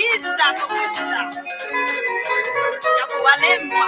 Ida kukushita ya kuwalemwa.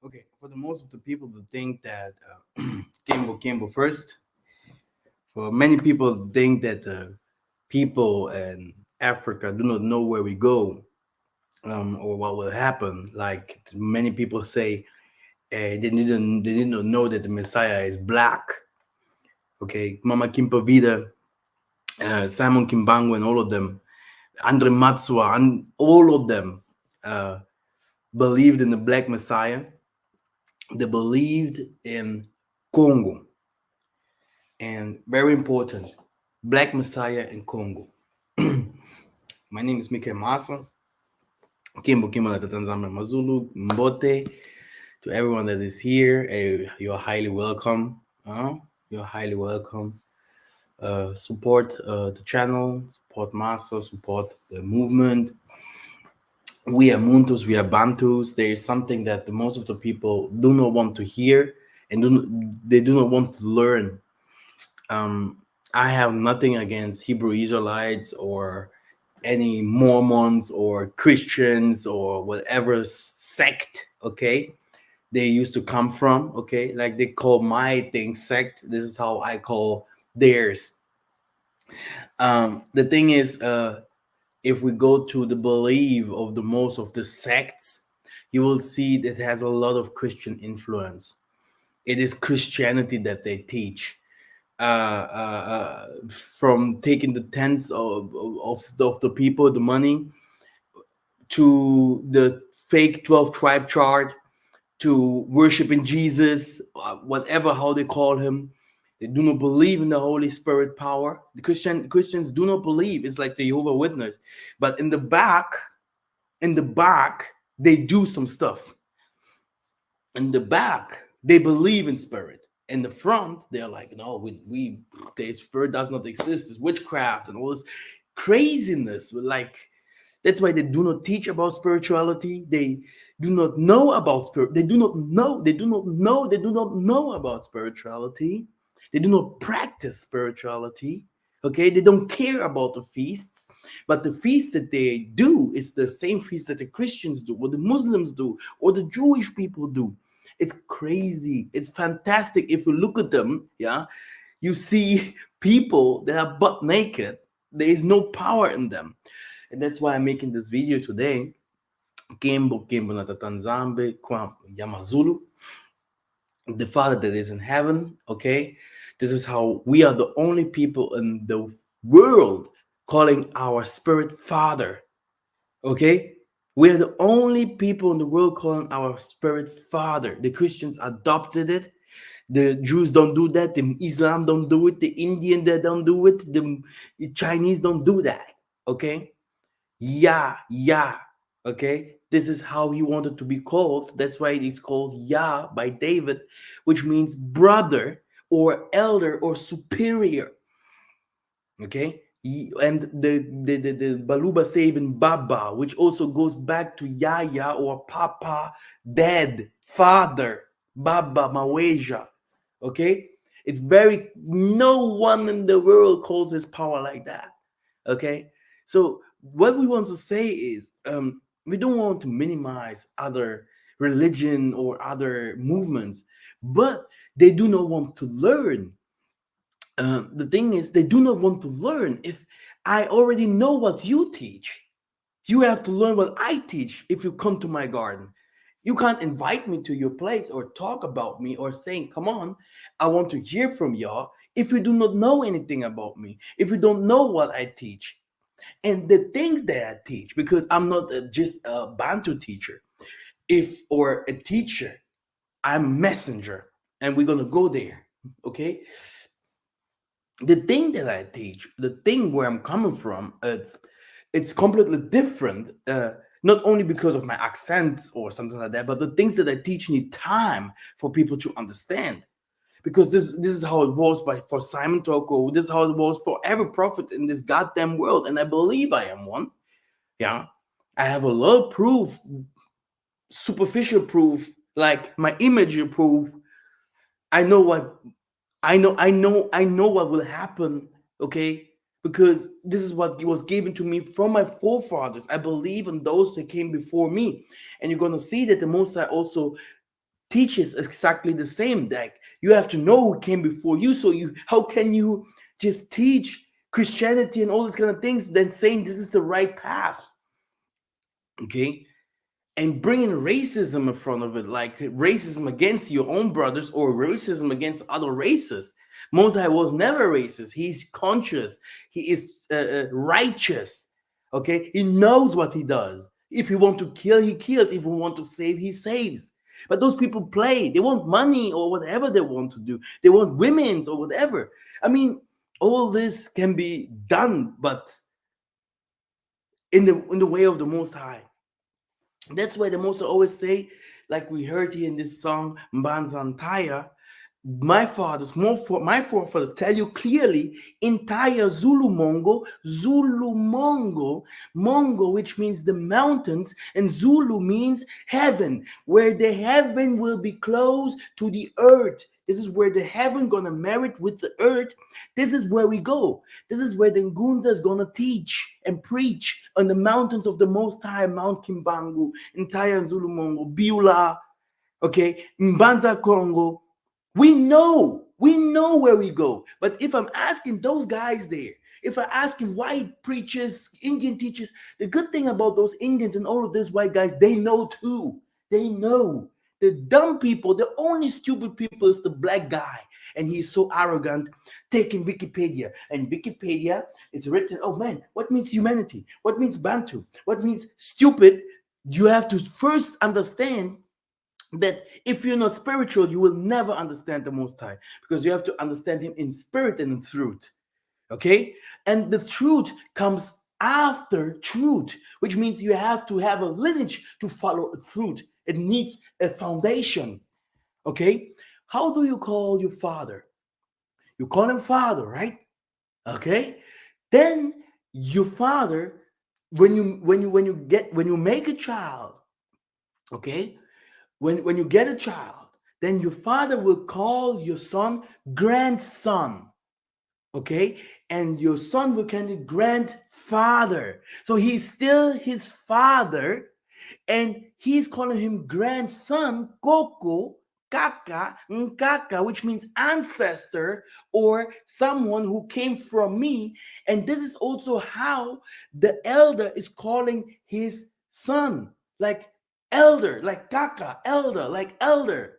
Okay, for the most of the people that think that Kimbo first, for many people think that people in Africa do not know where we go or what will happen. Like many people say, they didn't know that the Messiah is black. Okay, Mama Kimpa Vida, Simon Kimbangu, and all of them, Andre Matsua, and all of them uh, believed in the Black Messiah. They believed in Congo. And very important, Black Messiah in Congo. My name is Mike Massa. Kimbo Kimbo Tatanzame Mazulu, Mbote. To everyone that is here, you're highly welcome. You're highly welcome. Support the channel, support Master, support the movement. We are Muntus, we are Bantus. There is something that the most of the people do not want to hear, and they do not want to learn. I have nothing against Hebrew Israelites or any Mormons or Christians or whatever sect, okay, they used to come from, okay, like they call my thing sect. This is how I call theirs. The thing is, if we go to the belief of the most of the sects, you will see that it has a lot of Christian influence. It is Christianity that they teach. From taking the tens of the people, the money, to the fake 12 tribe chart, to worshiping Jesus, whatever how they call him. They do not believe in the Holy Spirit power. The Christians do not believe. It's like the Jehovah Witness, but in the back, they do some stuff. In the back, they believe in spirit. In the front, they're like, no, we the spirit does not exist. It's witchcraft and all this craziness. Like, that's why they do not teach about spirituality. They do not know about spirit. They do not know. They do not know. They do not know about spirituality. They do not practice spirituality. Okay, they don't care about the feasts, but the feasts that they do is the same feast that the Christians do, or the Muslims do, or the Jewish people do. It's crazy. It's fantastic. If you look at them, yeah, you see people that are butt naked. There is no power in them. And that's why I'm making this video today. Kembo Natatanzambe Kwa Yamazulu, the Father that is in heaven. Okay, this is how we are the only people in the world calling our spirit Father. Okay, we are the only people in the world calling our spirit Father. The Christians adopted it. The Jews don't do that. The Islam don't do it. The Indian they don't do it. The Chinese don't do that. Okay. Yah. Okay, this is how he wanted to be called. That's why it is called Yah by David, which means brother or elder or superior. Okay, and the Baluba say even Baba, which also goes back to Yaya or Papa, Dad, Father, Baba, Maweja. Okay, it's very, no one in the world calls his power like that. Okay, so what we want to say is, we don't want to minimize other religion or other movements, but they do not want to learn. The thing is, they do not want to learn. If I already know what you teach, you have to learn what I teach. If you come to my garden, you can't invite me to your place or talk about me or saying, come on, I want to hear from y'all, if you do not know anything about me, if you don't know what I teach and the things that I teach, because I'm not just a Bantu teacher, or a teacher, I'm a messenger, and we're gonna go there. Okay, the thing that I teach, the thing where I'm coming from, it's completely different. Not only because of my accent or something like that, but the things that I teach need time for people to understand. Because this is how it was for Simon Toko. This is how it was for every prophet in this goddamn world, and I believe I am one. Yeah, I have a lot of proof, superficial proof, like my image proof. I know what I know what will happen, okay? Because this is what was given to me from my forefathers. I believe in those that came before me. And you're gonna see that the Most High also teaches exactly the same. That you have to know who came before you. So how can you just teach Christianity and all these kind of things, then saying this is the right path? Okay, and bringing racism in front of it, like racism against your own brothers or racism against other races. Mosai was never racist. He's conscious. He is righteous. Okay, he knows what he does. If he want to kill, he kills. If he want to save, he saves. But those people play. They want money or whatever they want to do. They want women's or whatever. I mean, all this can be done, but in the way of the Most High. That's why the most always say, like we heard here in this song, Mbanzantaya, my forefathers tell you clearly, entire Mongo, which means the mountains, and Zulu means heaven, where the heaven will be close to the earth. This is where the heaven gonna merit with the earth. This is where we go. This is where the Ngunza is gonna teach and preach on the mountains of the Most High, Mount Kimbangu, entire Mongo, Biula, okay, Mbanza Congo. We know where we go. But if I'm asking those guys there, if I asking white preachers, Indian teachers, the good thing about those Indians and all of these white guys, they know too. They know. The dumb people, the only stupid people is the black guy. And he's so arrogant, taking Wikipedia. And Wikipedia is written, oh man, what means humanity? What means Bantu? What means stupid? You have to first understand that if you're not spiritual, you will never understand the Most High, because you have to understand Him in spirit and in truth. Okay? And the truth comes after truth, which means you have to have a lineage to follow a truth. It needs a foundation. Okay? How do you call your father? You call him father, right? Okay? Then your father, when you make a child, okay, when you get a child, then your father will call your son grandson, okay, and your son will call it grandfather. So he's still his father, and he's calling him grandson, Koko, Kaka, Nkaka, which means ancestor or someone who came from me. And this is also how the elder is calling his son, like elder, like Kaka, elder, like elder.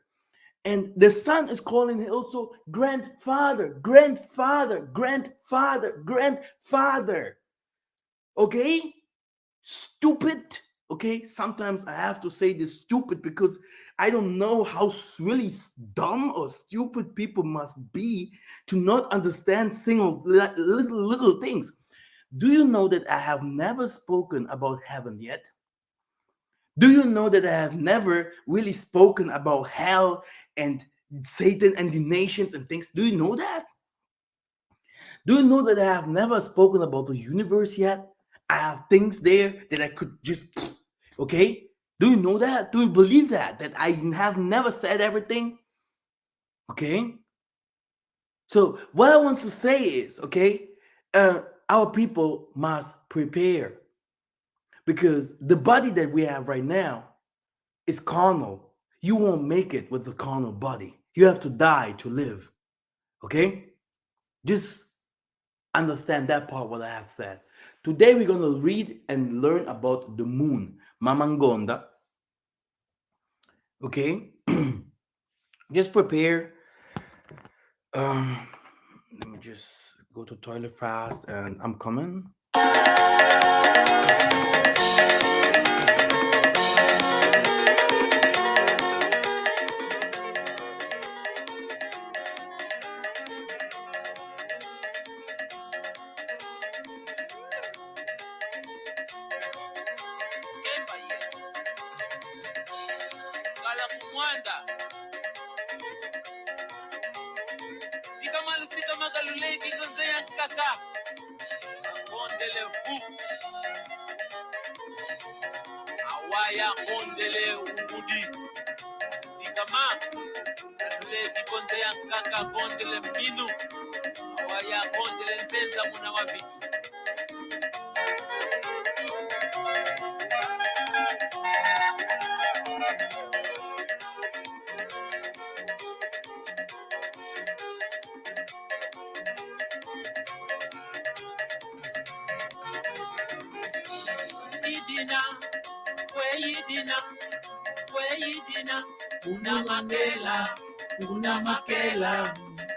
And the son is calling him also grandfather, grandfather, grandfather, grandfather. Okay? Stupid. Okay, sometimes I have to say this stupid because I don't know how really dumb or stupid people must be to not understand single little things. Do you know that I have never spoken about heaven yet? Do you know that I have never really spoken about hell and Satan and the nations and things? Do you know that? Do you know that I have never spoken about the universe yet? I have things there that I could just, okay? Do you know that? Do you believe that? That I have never said everything? Okay? So, what I want to say is, okay, our people must prepare, because the body that we have right now is carnal. You won't make it with the carnal body. You have to die to live. Okay? Just understand that part, what I have said. Today we're going to read and learn about the moon, Mamangonda. Okay? Just prepare. Um, Let me just go to toilet fast and I'm coming. Kemba ye. Kala kumwanda. Sika malu sika magaluleki konze yang kaka. Kondele fu. Awaya kondele ungudi. Sika ma. Galuleki konze yang kaka kondele minu. Awaya kondele nzenza muna wabitu. Idina, Kweyidina, Kweyidina, una makela,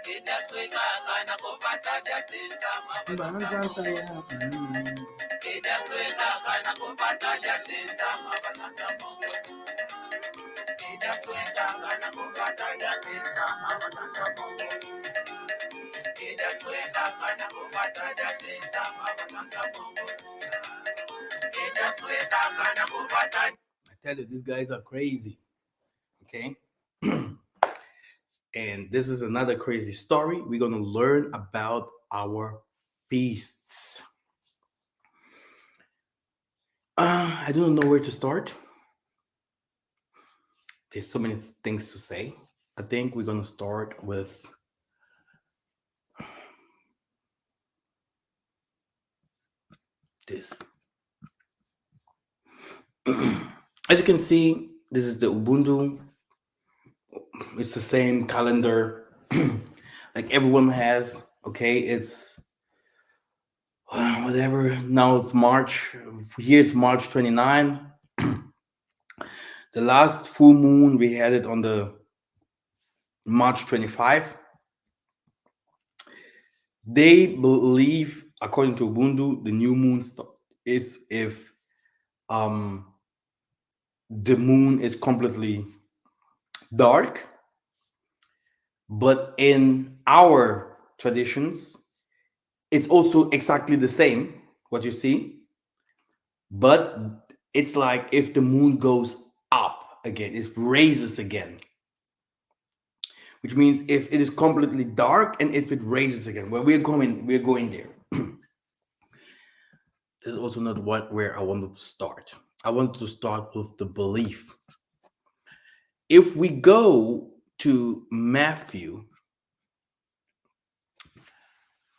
Keda sweka kana kopata jatesa Mbanzantaya. Keda sweka kana kopata jatesa mabalanga mongo. Keda sweka kana kopata jatesa mabalanga mongo. Keda sweka kana kopata jatesa mabalanga mongo. Keda sweka kana kopata. tell you, these guys are crazy. Okay. And this is another crazy story. We're going to learn about our feasts. I don't know where to start. There's so many things to say. I think we're going to start with this. As you can see, this is the Ubuntu. It's the same calendar like everyone has. Okay, it's whatever. Now it's March. Here it's March 29. The last full moon we had it on the March 25. They believe, according to Ubuntu, the new moon is if um the moon is completely dark. But in our traditions, it's also exactly the same, what you see, but it's like if the moon goes up again, it raises again, which means if it is completely dark and if it raises again. Well, we're going there. This is also not where I wanted to start. I wanted to start with the belief. If we go to Matthew,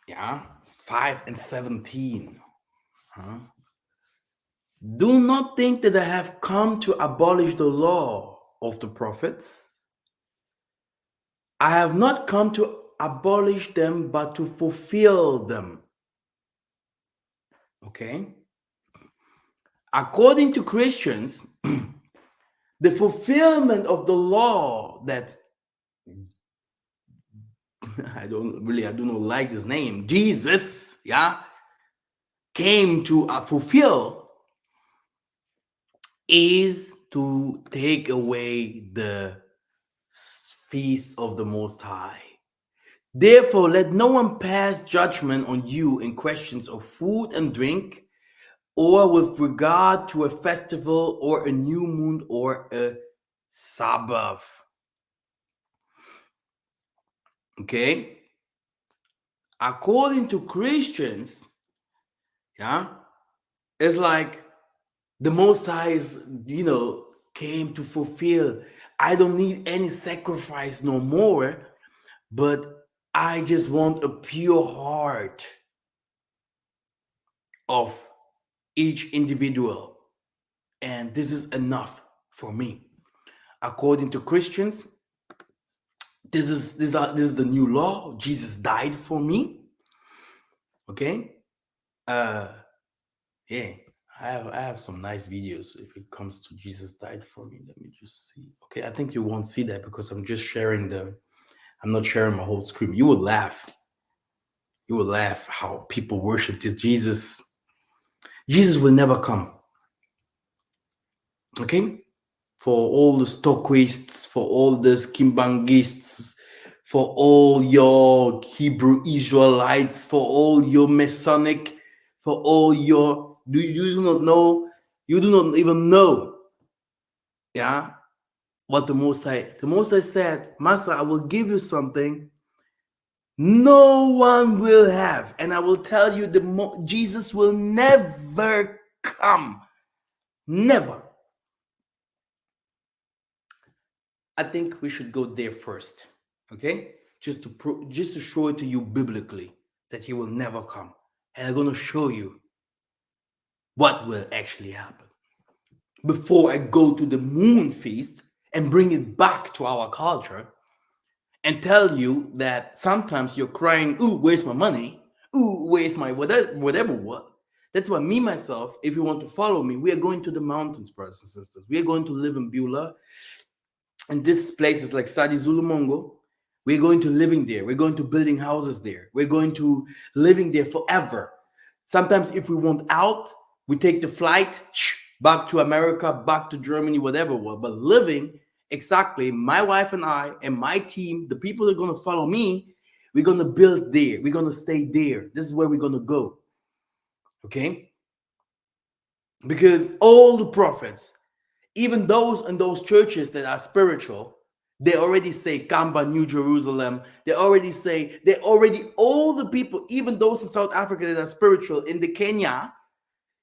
yeah, 5 and 17, huh? Do not think that I have come to abolish the law of the prophets. I have not come to abolish them, but to fulfill them. Okay? According to Christians, the fulfillment of the law that I do not like this name, Jesus, yeah, came to fulfill is to take away the feast of the Most High. Therefore, let no one pass judgment on you in questions of food and drink, or with regard to a festival, or a new moon, or a Sabbath. Okay? According to Christians, yeah, it's like the Most High came to fulfill. I don't need any sacrifice no more, but I just want a pure heart of each individual. And this is enough for me. According to Christians, this is the new law. Jesus died for me. Okay? Uh yeah. I have some nice videos if it comes to Jesus died for me. Let me just see. Okay, I think you won't see that because I'm not sharing my whole screen. You will laugh. You will laugh how people worship this Jesus. Jesus will never come. Okay? For all the stockists, for all the skimbangists, for all your Hebrew Israelites, for all your Masonic, for all your you do not know, you do not even know, yeah, what the Most High said, Master, I will give you something no one will have, and I will tell you Jesus will never come, never. I think we should go there first, okay? Just to show it to you biblically that he will never come, and I'm gonna show you what will actually happen before I go to the moon feast and bring it back to our culture and tell you that sometimes you're crying, "Ooh, where's my money? Ooh, where's my whatever what?" That's why me myself, if you want to follow me, we are going to the mountains, brothers and sisters. We are going to live in Beulah. And this place is like Sadi Zulumongo. We're going to living there. We're going to building houses there. We're going to living there forever. Sometimes if we want out, we take the flight back to America, back to Germany, whatever. But living, exactly, my wife and I and my team, the people that are going to follow me, we're going to build there. We're going to stay there. This is where we're going to go. Okay? Because all the prophets, Even those in those churches that are spiritual, they already say Kamba, New Jerusalem. All the people, even those in South Africa that are spiritual, in the Kenya,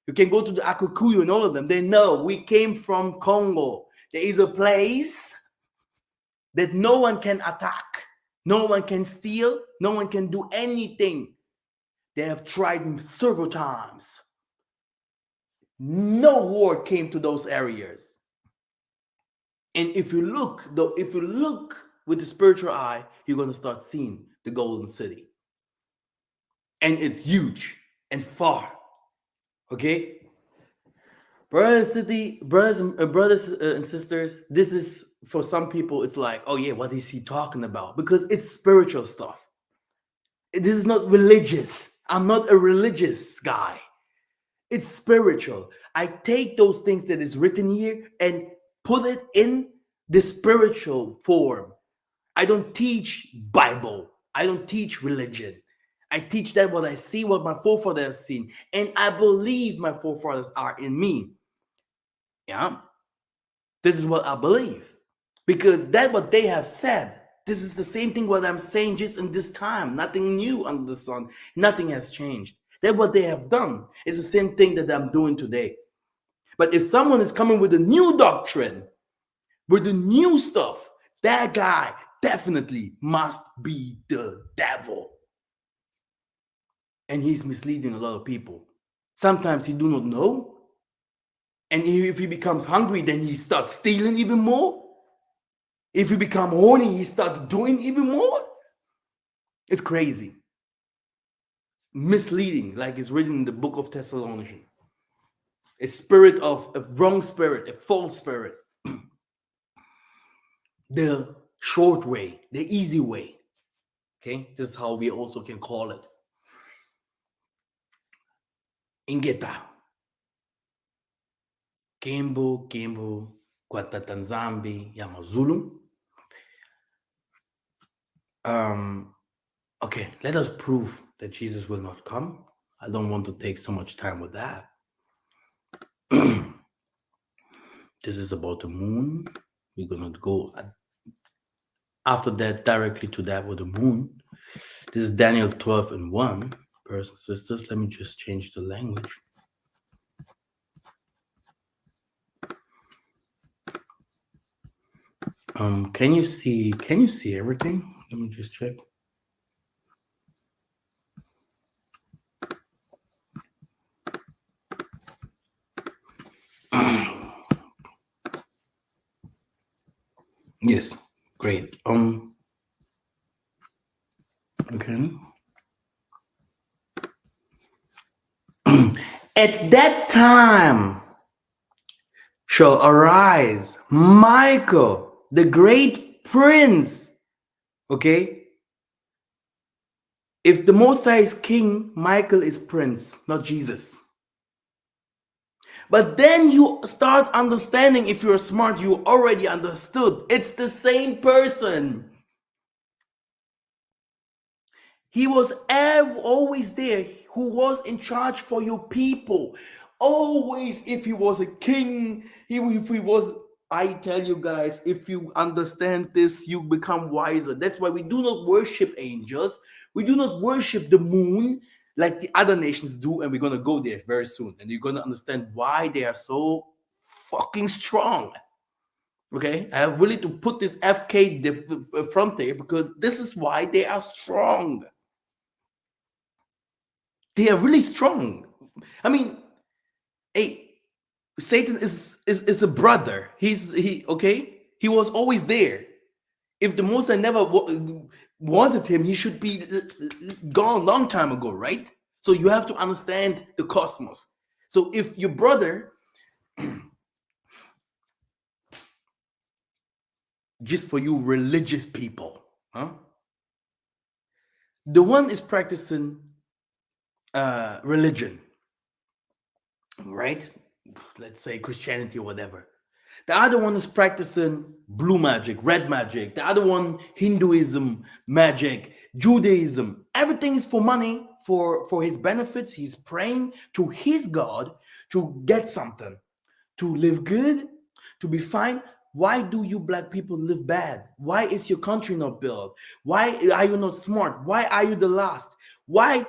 you can go to the Akukuyu and all of them. They know we came from Congo. There is a place that no one can attack, no one can steal, no one can do anything. They have tried several times. No war came to those areas. And if you look with the spiritual eye, you're going to start seeing the golden city. And it's huge and far. Okay? Brothers and sisters, this is, for some people, it's like, oh yeah, what is he talking about? Because it's spiritual stuff. This is not religious. I'm not a religious guy. It's spiritual. I take those things that is written here and put it in the spiritual form. I don't teach Bible. I don't teach religion. I teach that what I see, what my forefathers have seen. And I believe my forefathers are in me. Yeah. This is what I believe. Because that's what they have said. This is the same thing what I'm saying just in this time. Nothing new under the sun. Nothing has changed. That's what they have done. It's the same thing that I'm doing today. But if someone is coming with a new doctrine, with the new stuff, that guy definitely must be the devil. And he's misleading a lot of people. Sometimes he do not know. And if he becomes hungry, then he starts stealing even more. If he becomes horny, he starts doing even more. It's crazy. Misleading, like it's written in the book of Thessalonians. A wrong spirit, a false spirit. The short way, the easy way. Okay, this is how we also can call it. Ingeta. Kembo, Kwatatanzambi, Yamazulu. Okay, let us prove that Jesus will not come. I don't want to take so much time with that. This is about the moon. We're going to go after that directly to that with the moon. This is Daniel 12:1. Brothers and sisters, let me just change the language. Can you see everything? Let me just check. Yes, great. Okay. At that time shall arise Michael, the great prince. Okay. If the Messiah is king, Michael is prince, not Jesus. But then you start understanding, if you're smart, you already understood. It's the same person. He was always there, who was in charge for your people. Always, if he was a king, if he was, I tell you guys, if you understand this, you become wiser. That's why we do not worship angels. We do not worship the moon like the other nations do. And we're going to go there very soon. And you're going to understand why they are so fucking strong. Okay, I have really to put this FK front there because this is why they are strong. They are really strong. I mean, Satan is a brother. He was always there. If the Moses never wanted him, he should be gone a long time ago, right? So you have to understand the cosmos. So if your brother, just for you religious people, the one is practicing religion, right? Let's say Christianity or whatever. The other one is practicing blue magic, red magic. The other one, Hinduism, magic, Judaism. Everything is for money, for his benefits. He's praying to his God to get something, to live good, to be fine. Why do you black people live bad? Why is your country not built? Why are you not smart? Why are you the last? Why?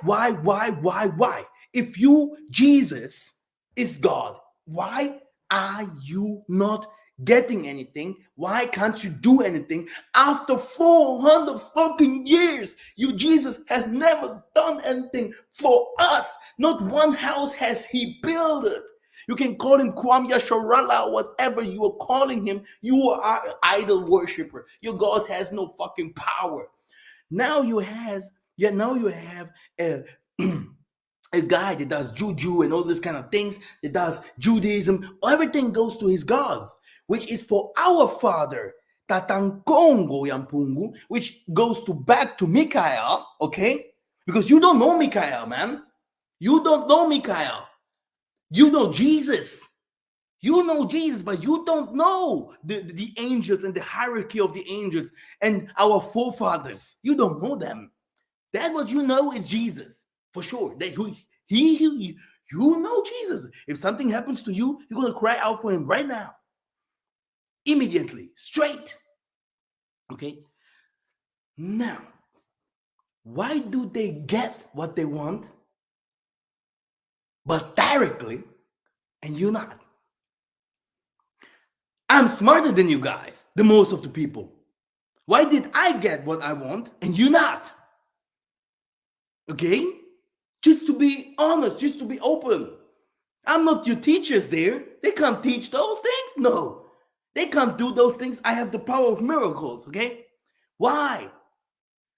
If you, Jesus, is God, why are you not getting anything? Why can't you do anything? After 400 fucking years, you, Jesus, has never done anything for us. Not one house has he built it. You can call him Kwame Sharala, whatever you are calling him. You are an idol worshiper. Your God has no fucking power. Now you has, yeah, now you have a a guy that does juju and all this kind of things, that does Judaism. Everything goes to his gods, which is for our father, Tatankongo Yampungu, which goes to back to Mikael, okay? Because you don't know Mikael, man. You don't know Mikael. You know Jesus. You know Jesus, but you don't know the angels and the hierarchy of the angels and our forefathers. You don't know them. That what you know is Jesus, for sure. That you know Jesus. If something happens to you, you're gonna cry out for him right now. Immediately, straight. Okay? Now, why do they get what they want, but directly, and you're not? I'm smarter than you guys, the most of the people. Why did I get what I want and you not? Okay? Just to be honest, just to be open. I'm not your teachers there. They can't teach those things. No. They can't do those things. I have the power of miracles, okay? Why?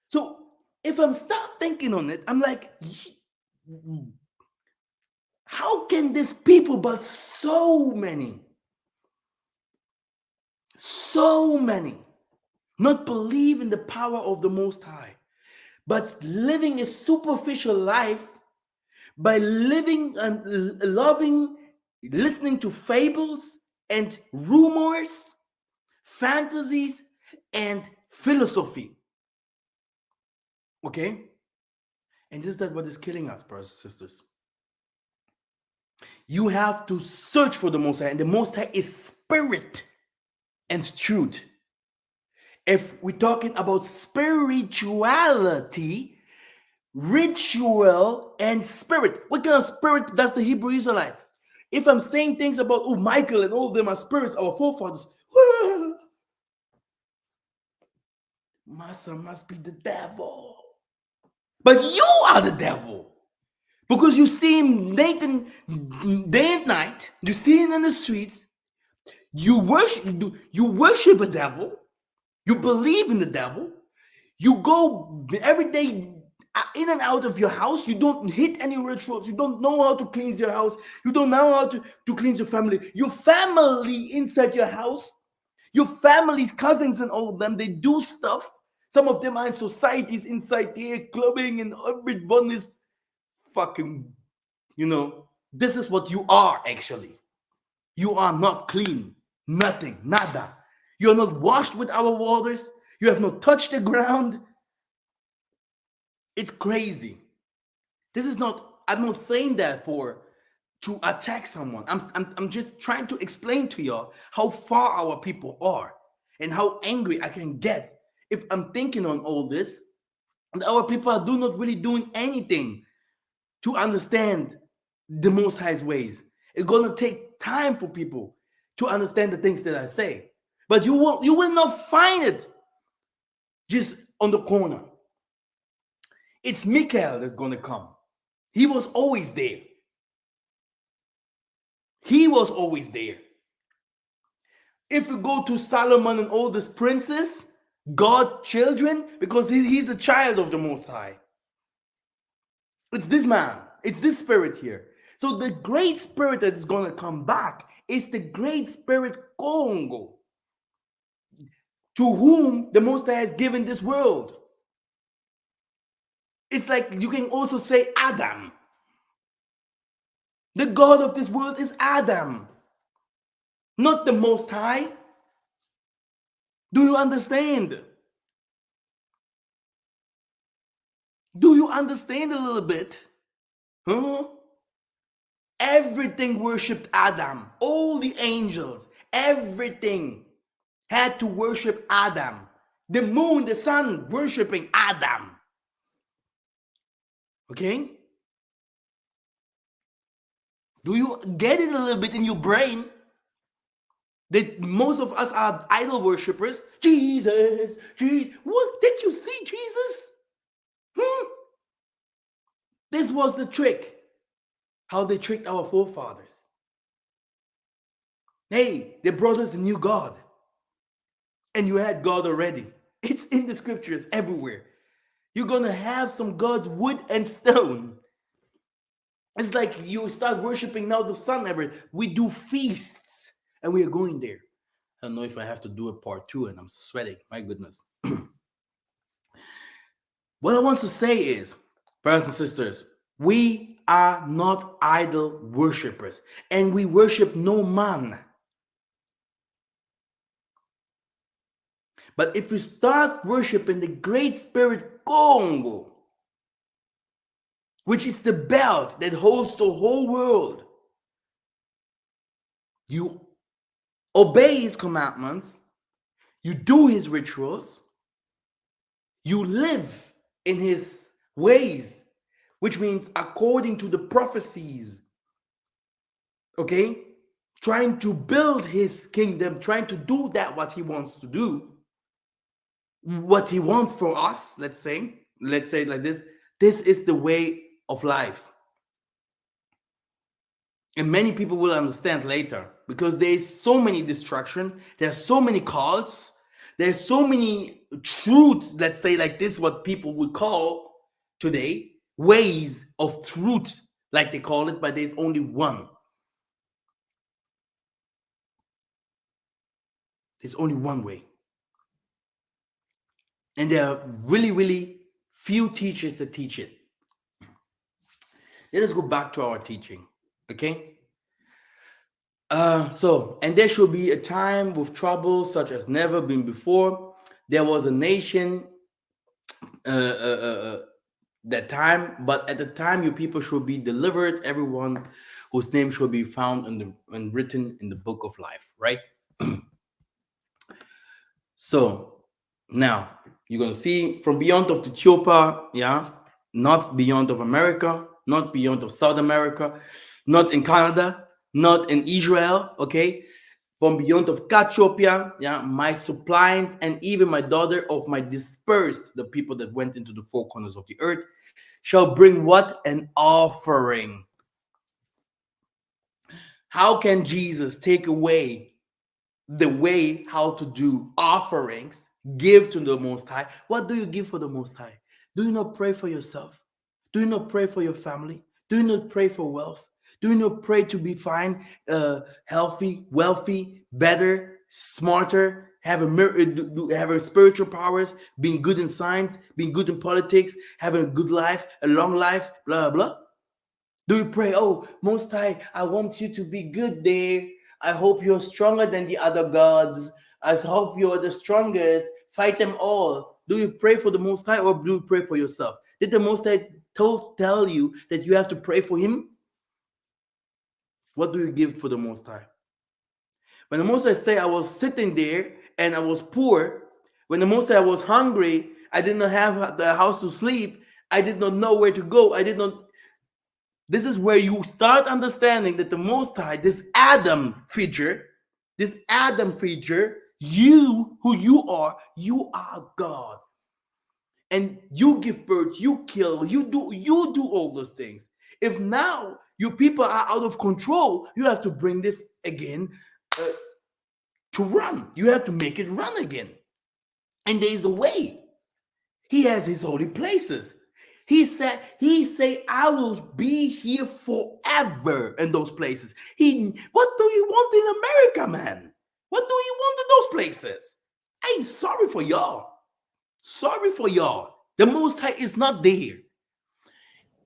So if I'm start thinking on it, I'm like, how can these people, but so many, not believe in the power of the Most High, but living a superficial life by living and loving, listening to fables and rumors, fantasies, and philosophy. Okay? And is that what is killing us, brothers and sisters? You have to search for the Most High, and the Most High is spirit and truth. If we're talking about spirituality, ritual, and spirit, what kind of spirit does the Hebrew Israelites? If I'm saying things about, oh, Michael and all of them are spirits, our forefathers, Massa must be the devil. But you are the devil. Because you see him Nathan day and night, you see him in the streets, you worship a devil, you believe in the devil, you go every day in and out of your house, you don't hit any rituals, you don't know how to cleanse your house, you don't know how to cleanse your family inside your house, your family's cousins and all of them, they do stuff. Some of them are in societies inside there, clubbing, and everyone is fucking, this is what you are actually. You are not clean. Nothing. Nada. You are not washed with our waters. You have not touched the ground. It's crazy. This is not, I'm not saying that to attack someone. I'm just trying to explain to y'all how far our people are and how angry I can get if I'm thinking on all this. And our people are not really doing anything to understand the Most High's ways. It's gonna take time for people to understand the things that I say, but you will not find it just on the corner. It's Michael that's gonna come. He was always there. He was always there. If you go to Solomon and all these princes, God children, because he's a child of the Most High. It's this man. It's this spirit here. So the great spirit that is going to come back is the great spirit Congo, to whom the Most High has given this world. It's like you can also say Adam. The God of this world is Adam, not the Most High. Do you understand? Do you understand a little bit? Huh? Everything worshipped Adam, all the angels, Everything had to worship Adam. The moon, the sun, worshiping Adam. Okay? Do you get it a little bit in your brain? That most of us are idol worshippers. Jesus, Jesus. What? Did you see Jesus? This was the trick. How they tricked our forefathers. Hey, they brought us a new God. And you had God already. It's in the scriptures everywhere. You're going to have some gods, wood and stone. It's like you start worshiping now the sun ever. We do feasts and we are going there. I don't know if I have to do a part 2 and I'm sweating. My goodness. What I want to say is, brothers and sisters, we are not idol worshippers and we worship no man. But if you start worshiping the Great Spirit Congo, which is the belt that holds the whole world, you obey his commandments, you do his rituals, you live in his ways, which means according to the prophecies, okay? Trying to build his kingdom, trying to do that what he wants to do, what he wants for us, let's say it like this is the way of life. And many people will understand later because there's so many distraction, there's so many cults, there's so many truths, let's say like this, what people would call today ways of truth, like they call it, but there's only one. There's only one way. And there are really, really few teachers that teach it. Let us go back to our teaching, okay? And there should be a time with trouble such as never been before. There was a nation that time, but at the time your people should be delivered, everyone whose name should be found and written in the book of life, right? So now you're gonna see from beyond of Ethiopia, yeah, not beyond of America, not beyond of South America, not in Canada, not in Israel, okay? From beyond of Ethiopia, yeah, my suppliants and even my daughter of my dispersed, the people that went into the four corners of the earth, shall bring what? An offering. How can Jesus take away the way how to do offerings, give to the Most High? What do you give for the Most High? Do you not pray for yourself? Do you not pray for your family? Do you not pray for wealth? Do you not pray to be fine, healthy, wealthy, better, smarter, having spiritual powers, being good in science, being good in politics, having a good life, a long life, blah, blah? Do you pray, oh, Most High, I want you to be good there. I hope you're stronger than the other gods. I hope you're the strongest. Fight them all. Do you pray for the Most High or do you pray for yourself? Did the Most High tell you that you have to pray for him? What do you give for the Most High? When the Most High say I was sitting there and I was poor, when the Most High was hungry, I did not have the house to sleep, I did not know where to go, this is where you start understanding that the Most High, this Adam feature, you, who you are God. And you give birth, you kill, you do all those things. If now your people are out of control, you have to bring this again to run. You have to make it run again. And there is a way. He has his holy places. He say, I will be here forever in those places. What do you want in America, man? What do you want in those places? Hey, sorry for y'all. Sorry for y'all. The Most High is not there.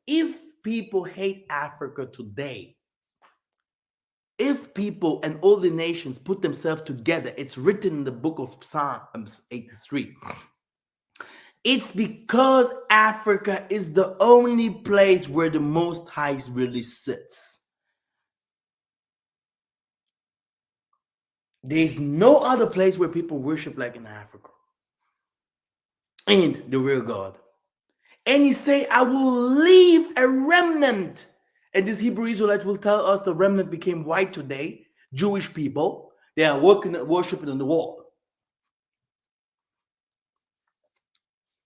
If people hate Africa today, if people and all the nations put themselves together, it's written in the book of Psalms 83. It's because Africa is the only place where the Most High really sits. There's no other place where people worship like in Africa. And the real God. And he say, I will leave a remnant. And this Hebrew Israelite will tell us the remnant became white today, Jewish people. They are worshiping on the wall.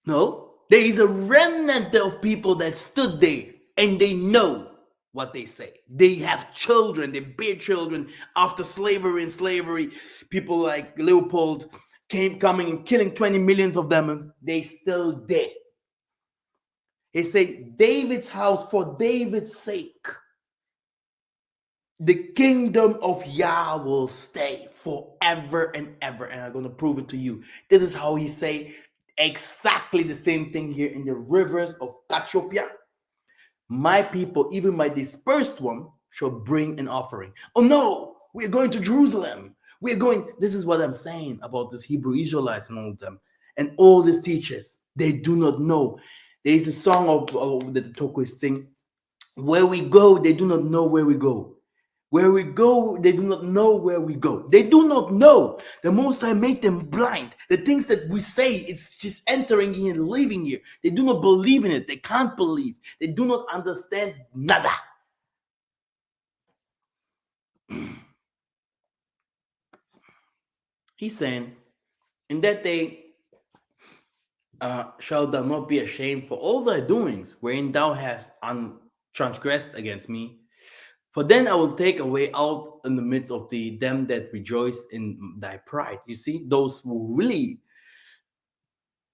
No, there is a remnant of people that stood there and they know what they say. They have children, they bear children after slavery and slavery. People like Leopold coming and killing 20 millions of them, and they still there. He say, David's house for David's sake. The kingdom of Yah will stay forever and ever. And I'm going to prove it to you. This is how he say exactly the same thing here in the rivers of Ethiopia. My people, even my dispersed one, shall bring an offering. Oh no, we're going to Jerusalem. We're going. This is what I'm saying about these Hebrew Israelites and all of them. And all these teachers, they do not know. There is a song of that the Tokwe sing. Where we go, they do not know where we go. Where we go, they do not know where we go. They do not know. The Most High made them blind. The things that we say, it's just entering here and leaving here. They do not believe in it. They can't believe. They do not understand nada. He's saying, in that day shalt thou not be ashamed for all thy doings, wherein thou hast transgressed against me. For then I will take away out in the midst of thee them that rejoice in thy pride. You see, those who really,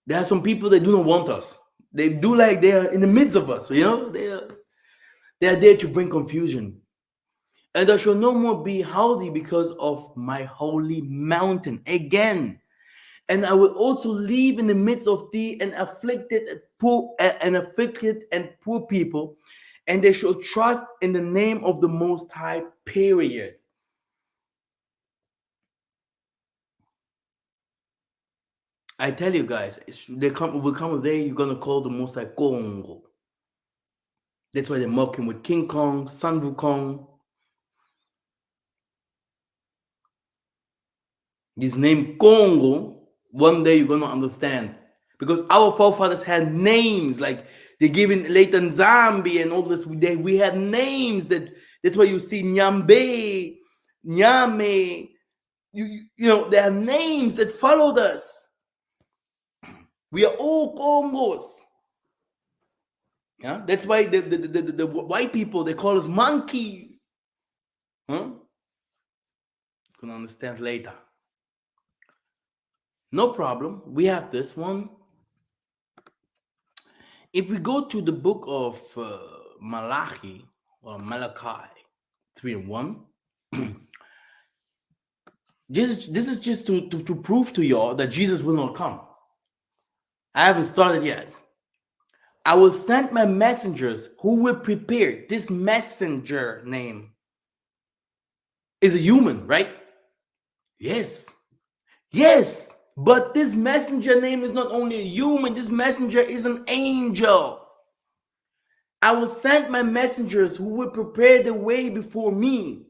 there are some people that do not want us. They do like they are in the midst of us, you know? They are there to bring confusion. And there shall no more be haughty because of my holy mountain. Again. And I will also leave in the midst of thee an afflicted and poor people, and they shall trust in the name of the Most High, period. I tell you guys, will come a day you're gonna call the Most High Congo. That's why they're mocking with King Kong, Sun Wukong. This name Congo, one day you're gonna understand. Because our forefathers had names, like they given Leighton Zambi and all this. We had names that's why you see Nyambe, Nyame. You know, there are names that followed us. We are all Congos. Yeah, that's why the white people, they call us monkey. Huh? You can understand later. No problem. We have this one. If we go to the book of Malachi or Malachi 3 and 1, this is just to prove to y'all that Jesus will not come. I haven't started yet. I will send my messengers who will prepare. This messenger name is a human, right? Yes. Yes. But this messenger name is not only a human, this messenger is an angel. I will send my messengers who will prepare the way before me.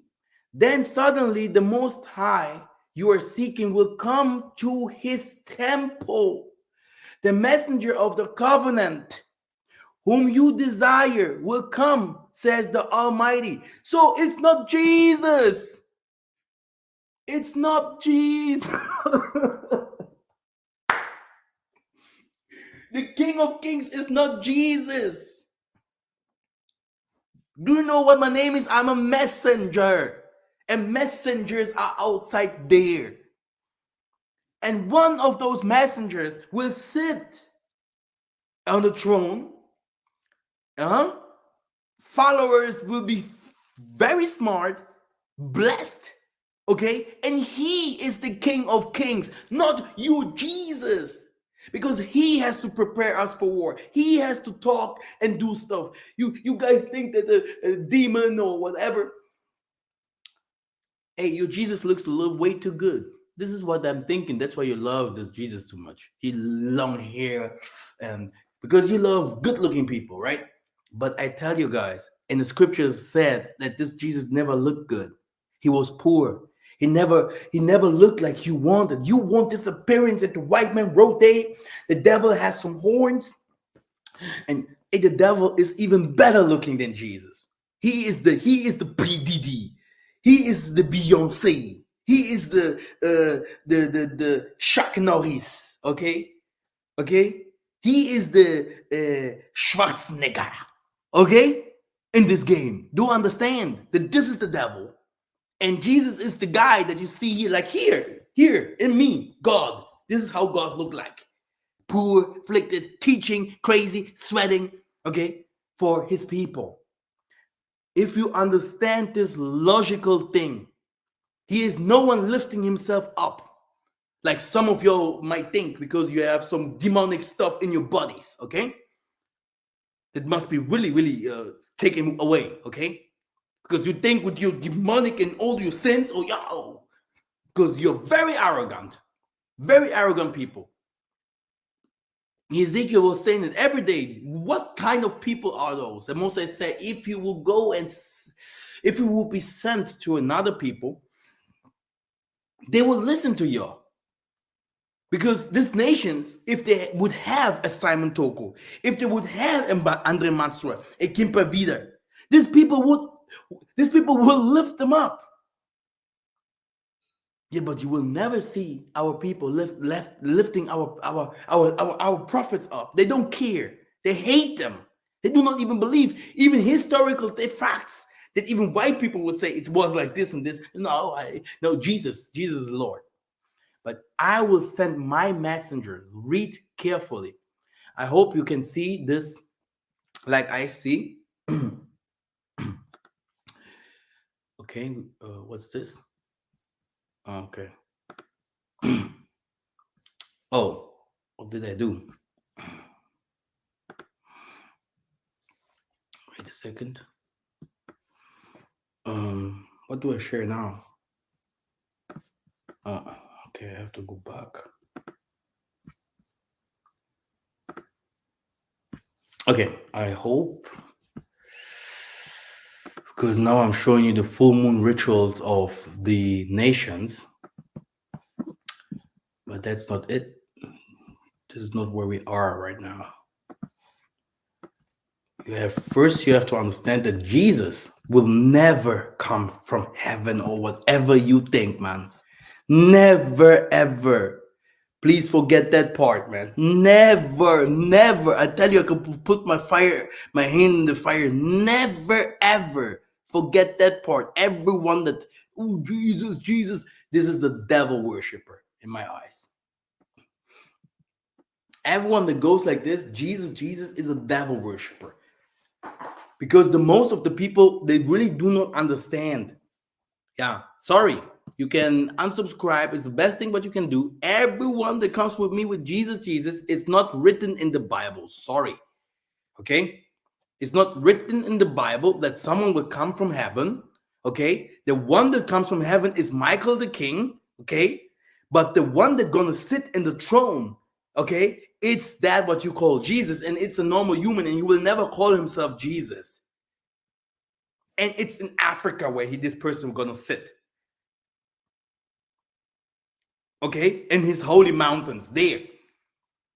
Then suddenly the Most High you are seeking will come to his temple. The messenger of the covenant whom you desire will come, says the Almighty. So it's not Jesus. It's not Jesus. The King of Kings is not Jesus. Do you know what my name is? I'm a messenger. And messengers are outside there. And one of those messengers will sit on the throne. Followers will be very smart, blessed, okay? And he is the King of Kings, not you, Jesus. Because he has to prepare us for war. He has to talk and do stuff. You guys think that a demon or whatever, hey, your Jesus looks a little way too good. This is what I'm thinking. That's why you love this Jesus too much. He long hair, and because you love good-looking people, right? But I tell you guys, in the scriptures said that this Jesus never looked good. He was poor. He never looked like you wanted. You want this appearance that the white man wrote there. The devil has some horns, and the devil is even better looking than Jesus. He is the PDD. He is the Beyonce. He is the Chuck Norris. Okay, okay. He is the Schwarzenegger. Okay, in this game, do understand that this is the devil, and Jesus is the guy that you see here, like here in me, God. This is how God looked like. Poor, afflicted, teaching, crazy, sweating, okay, for his people. If you understand this logical thing, he is no one lifting himself up like some of y'all might think because you have some demonic stuff in your bodies, okay? It must be really, really taken away, okay? Because you think with your demonic and all your sins, oh yeah, because you're very arrogant people. Ezekiel was saying it every day. What kind of people are those? The Moses said, if you will go and if you will be sent to another people, they will listen to you. Because these nations, if they would have a Simon Toko, if they would have Andre Matsua, a Kimpa Vida, these people will lift them up. Yeah, but you will never see our people lifting our prophets up. They don't care. They hate them. They do not even believe even historical facts that even white people would say it was like this and this. No, Jesus is the Lord. But I will send my messenger. Read carefully. I hope you can see this like I see. Okay, what's this? Okay. Oh, what did I do? Wait a second. What do I share now? Okay, I have to go back. Okay, I hope, because now I'm showing you the full moon rituals of the nations, but that's not it. This is not where we are right now. You have to understand that Jesus will never come from heaven or whatever you think, man. Never ever. Please forget that part, man. Never, never. I tell you, I could put my hand in the fire. Never ever forget that part. Everyone that, oh, Jesus, this is a devil worshiper in my eyes. Everyone that goes like this, Jesus is a devil worshiper. Because the most of the people, they really do not understand. Yeah, sorry. You can unsubscribe. It's the best thing what you can do. Everyone that comes with me with Jesus, it's not written in the Bible. Sorry. Okay? It's not written in the Bible that someone will come from heaven. Okay? The one that comes from heaven is Michael the king. Okay? But the one that's gonna sit in the throne, okay, it's that what you call Jesus, and it's a normal human, and he will never call himself Jesus. And it's in Africa where this person gonna sit. Okay, in his holy mountains there.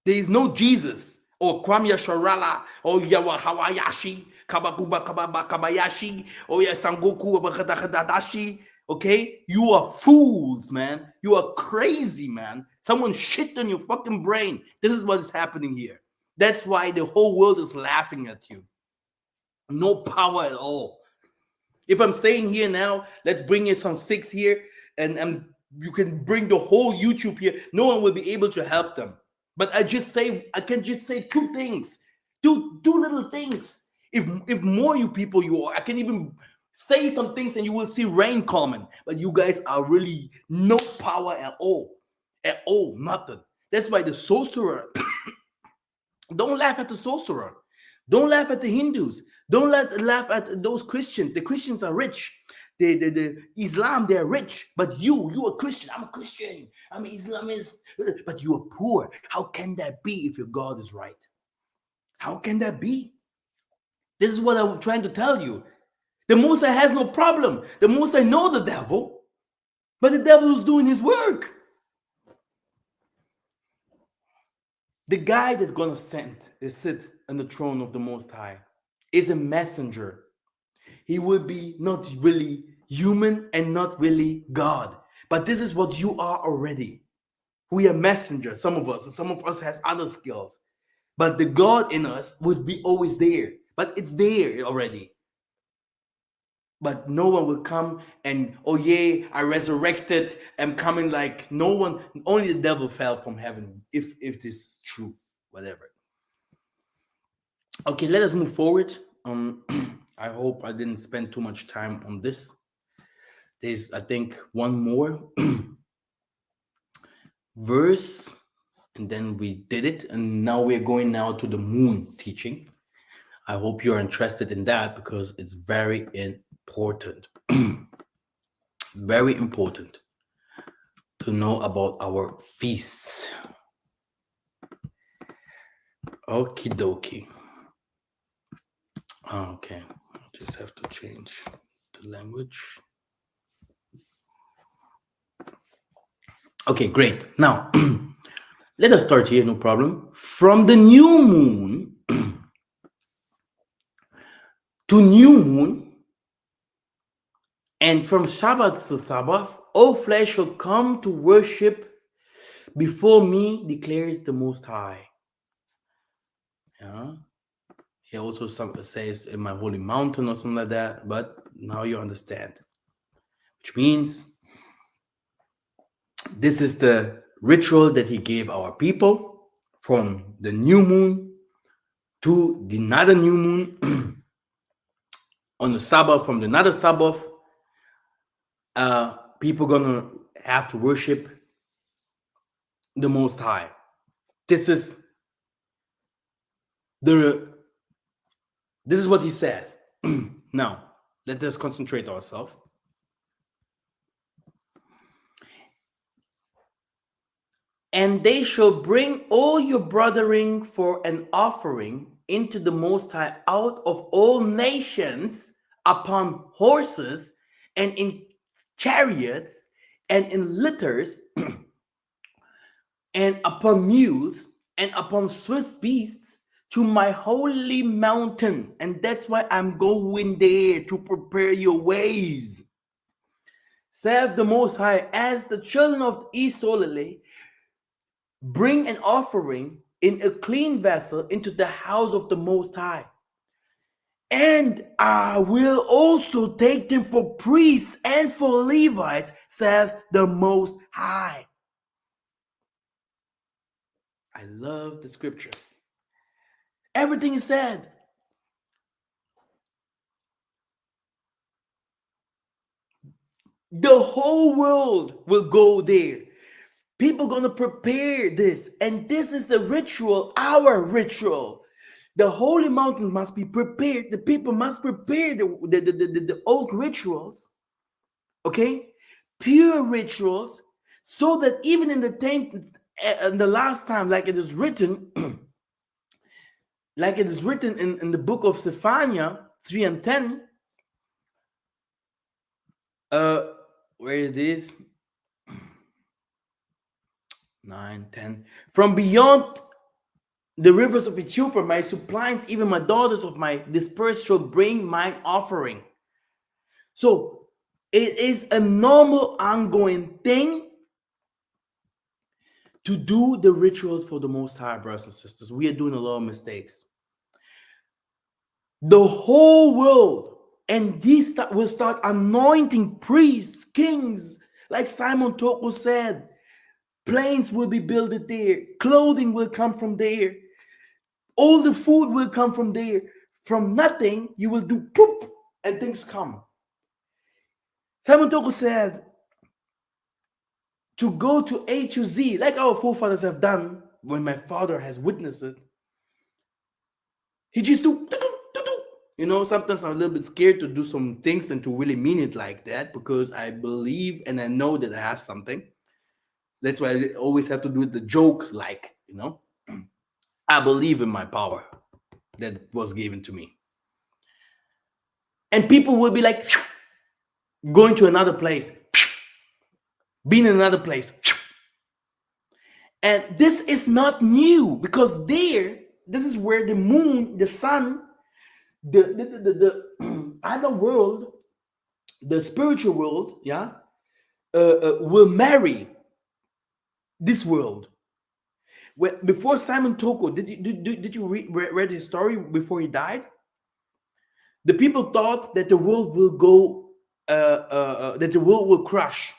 There is no Jesus or Kwame Sharala or Yawa Hawayashi, Kabakuba Kababa Kabayashi, or Sangoku Bakadadashi. Okay, you are fools, man. You are crazy, man. Someone shit on your fucking brain. This is what is happening here. That's why the whole world is laughing at you. No power at all. If I'm saying here now, let's bring in some six here, and you can bring the whole YouTube here. No one will be able to help them. But I can just say two things, two little things. If more you people you are, I can even say some things and you will see rain coming. But you guys are really no power at all, nothing. That's why the sorcerer. Don't laugh at the sorcerer. Don't laugh at the Hindus. Don't laugh at those Christians. The Christians are rich. The Islam, they're rich. But you are Christian. I'm a Christian. I'm an Islamist. But you are poor. How can that be if your God is right? How can that be? This is what I'm trying to tell you. The Mosai has no problem. The Mosai know the devil. But the devil is doing his work. The guy that's gonna send is sit on the throne of the Most High is a messenger. He will be not really human and not really God. But this is what you are already. We are messengers, some of us, and some of us has other skills. But the God in us would be always there. But it's there already. But no one will come and, oh yeah, I resurrected. I'm coming. Like no one, only the devil fell from heaven. If this is true, whatever. Okay, let us move forward. I hope I didn't spend too much time on this. There's, I think, one more verse, and then we did it, and now we're going now to the moon teaching. I hope you're interested in that because it's very important. Very important to know about our feasts. Okie dokie. Okay, I just have to change the language. Okay, great. Now, let us start here, no problem. From the new moon to new moon, and from Sabbath to Sabbath, all flesh shall come to worship before me, declares the Most High. Yeah. He also says in my holy mountain or something like that, but now you understand. Which means this is the ritual that he gave our people from the new moon to the another new moon on the Sabbath, from the another Sabbath. People gonna have to worship the Most High. This is what he said. Now, let us concentrate ourselves. And they shall bring all your brothering for an offering into the Most High out of all nations upon horses and in chariots and in litters and upon mules and upon swift beasts to my holy mountain. And that's why I'm going there to prepare your ways. Saith the Most High, as the children of Israel bring an offering in a clean vessel into the house of the Most High. And I will also take them for priests and for Levites, says the Most High. I love the scriptures. Everything is said. The whole world will go there. People going to prepare this. And this is the ritual, our ritual. The holy mountain must be prepared. The people must prepare the old rituals. Okay? Pure rituals. So that even in the last time, like it is written, like it is written in the book of Zephaniah 3 and 10, where it is 9, 10. From beyond the rivers of Ethiopia, my suppliants, even my daughters of my dispersed, shall bring mine offering. So it is a normal, ongoing thing to do the rituals for the Most High, brothers and sisters. We are doing a lot of mistakes. The whole world, and these will start anointing priests, kings, like Simon Toko said. Planes will be built there. Clothing will come from there. All the food will come from there. From nothing, you will do poop, and things come. Simon Toko said to go to A to Z, like our forefathers have done when my father has witnessed it. He just do. You know, sometimes I'm a little bit scared to do some things and to really mean it like that because I believe and I know that I have something. That's why I always have to do the joke, like, you know. I believe in my power that was given to me. And people will be like, going to another place. being in another place. And this is not new because this is where the moon, the sun, the other world, the spiritual world, yeah, will marry this world. Before Simon Toko, did you read his story before he died? The people thought that the world will go, that the world will crush.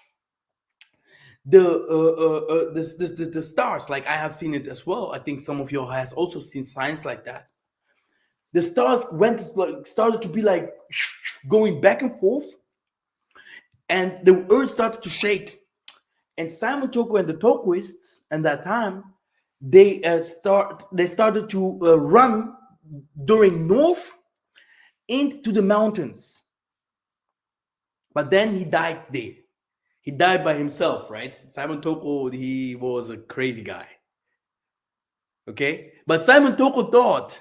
The stars, like I have seen it as well. I think some of you has also seen signs like that. The stars started to be like going back and forth, and the earth started to shake. And Simon Toko and the Tokoists at that time, they started to run during north into the mountains. But then he died there. He died by himself, right? Simon Toko, he was a crazy guy. Okay? But Simon Toko thought,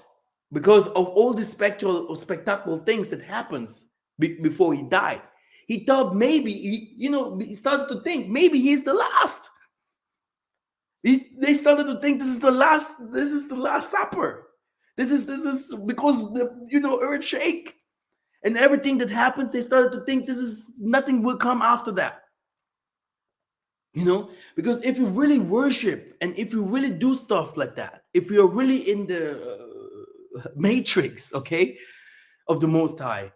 because of all the spectacular things that happens before he died, he thought maybe, he started to think maybe he's the last. They started to think this is the last supper. This is because earth shake and everything that happens, they started to think nothing will come after that. Because if you really worship and if you really do stuff like that, if you're really in the matrix, okay, of the Most High,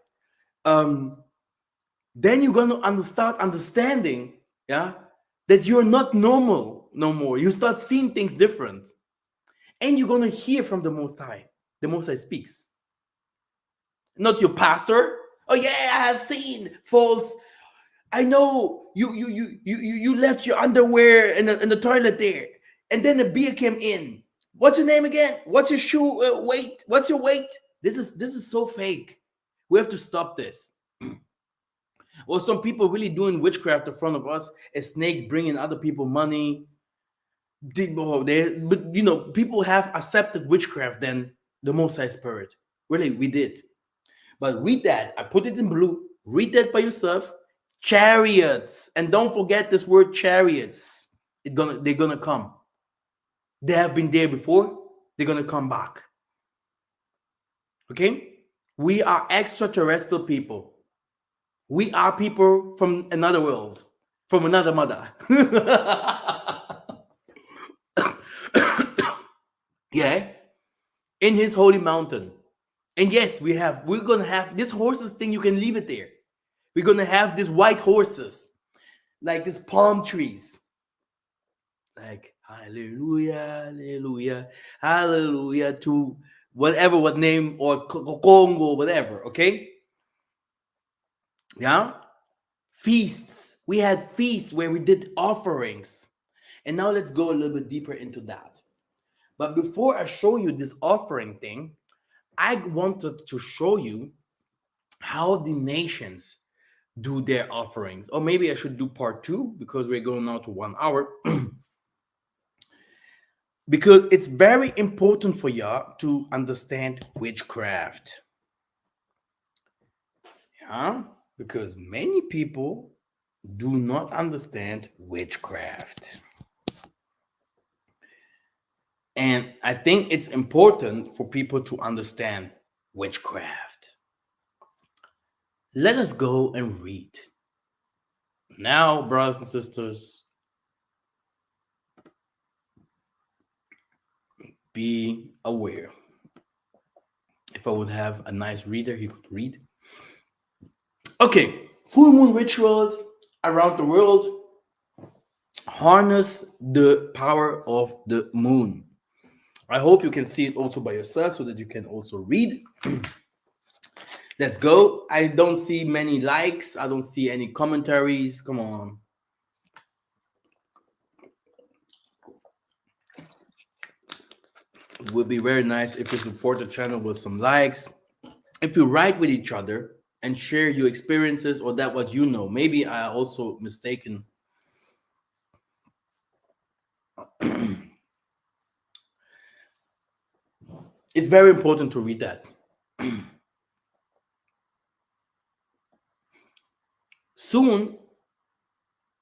then you're gonna start understanding, yeah, that you're not normal no more. You start seeing things different, and you're gonna hear from the Most High. The Most High speaks, not your pastor. Oh yeah, I have seen false. I know you left your underwear in the toilet there, and then the beer came in. What's your name again? What's your shoe weight? What's your weight? This is so fake. We have to stop this. Or some people really doing witchcraft in front of us. A snake bringing other people money. But people have accepted witchcraft than the Most High Spirit. Really, we did. But read that. I put it in blue. Read that by yourself. Chariots, and don't forget this word chariots. They're gonna come. They have been there before. They're gonna come back. Okay, we are extraterrestrial people. We are people from another world, from another mother. Yeah, in his holy mountain. And yes, we're gonna have this horses thing. You can leave it there. We're gonna have these white horses, like these palm trees. Like hallelujah, hallelujah, hallelujah to what name, or Congo, whatever. Okay, yeah. Feasts. We had feasts where we did offerings, and now let's go a little bit deeper into that. But before I show you this offering thing, I wanted to show you how the nations do their offerings. Or maybe I should do part 2 because we're going now to 1 hour. Because it's very important for y'all to understand witchcraft. Yeah, because many people do not understand witchcraft. And I think it's important for people to understand witchcraft. Let us go and read. Now, brothers and sisters, be aware. If I would have a nice reader, he could read. Okay, full moon rituals around the world harness the power of the moon. I hope you can see it also by yourself so that you can also read. Let's go. I don't see many likes. I don't see any commentaries. Come on. It would be very nice if you support the channel with some likes. If you write with each other and share your experiences or that what you know. Maybe I also mistaken. It's very important to read that. Soon,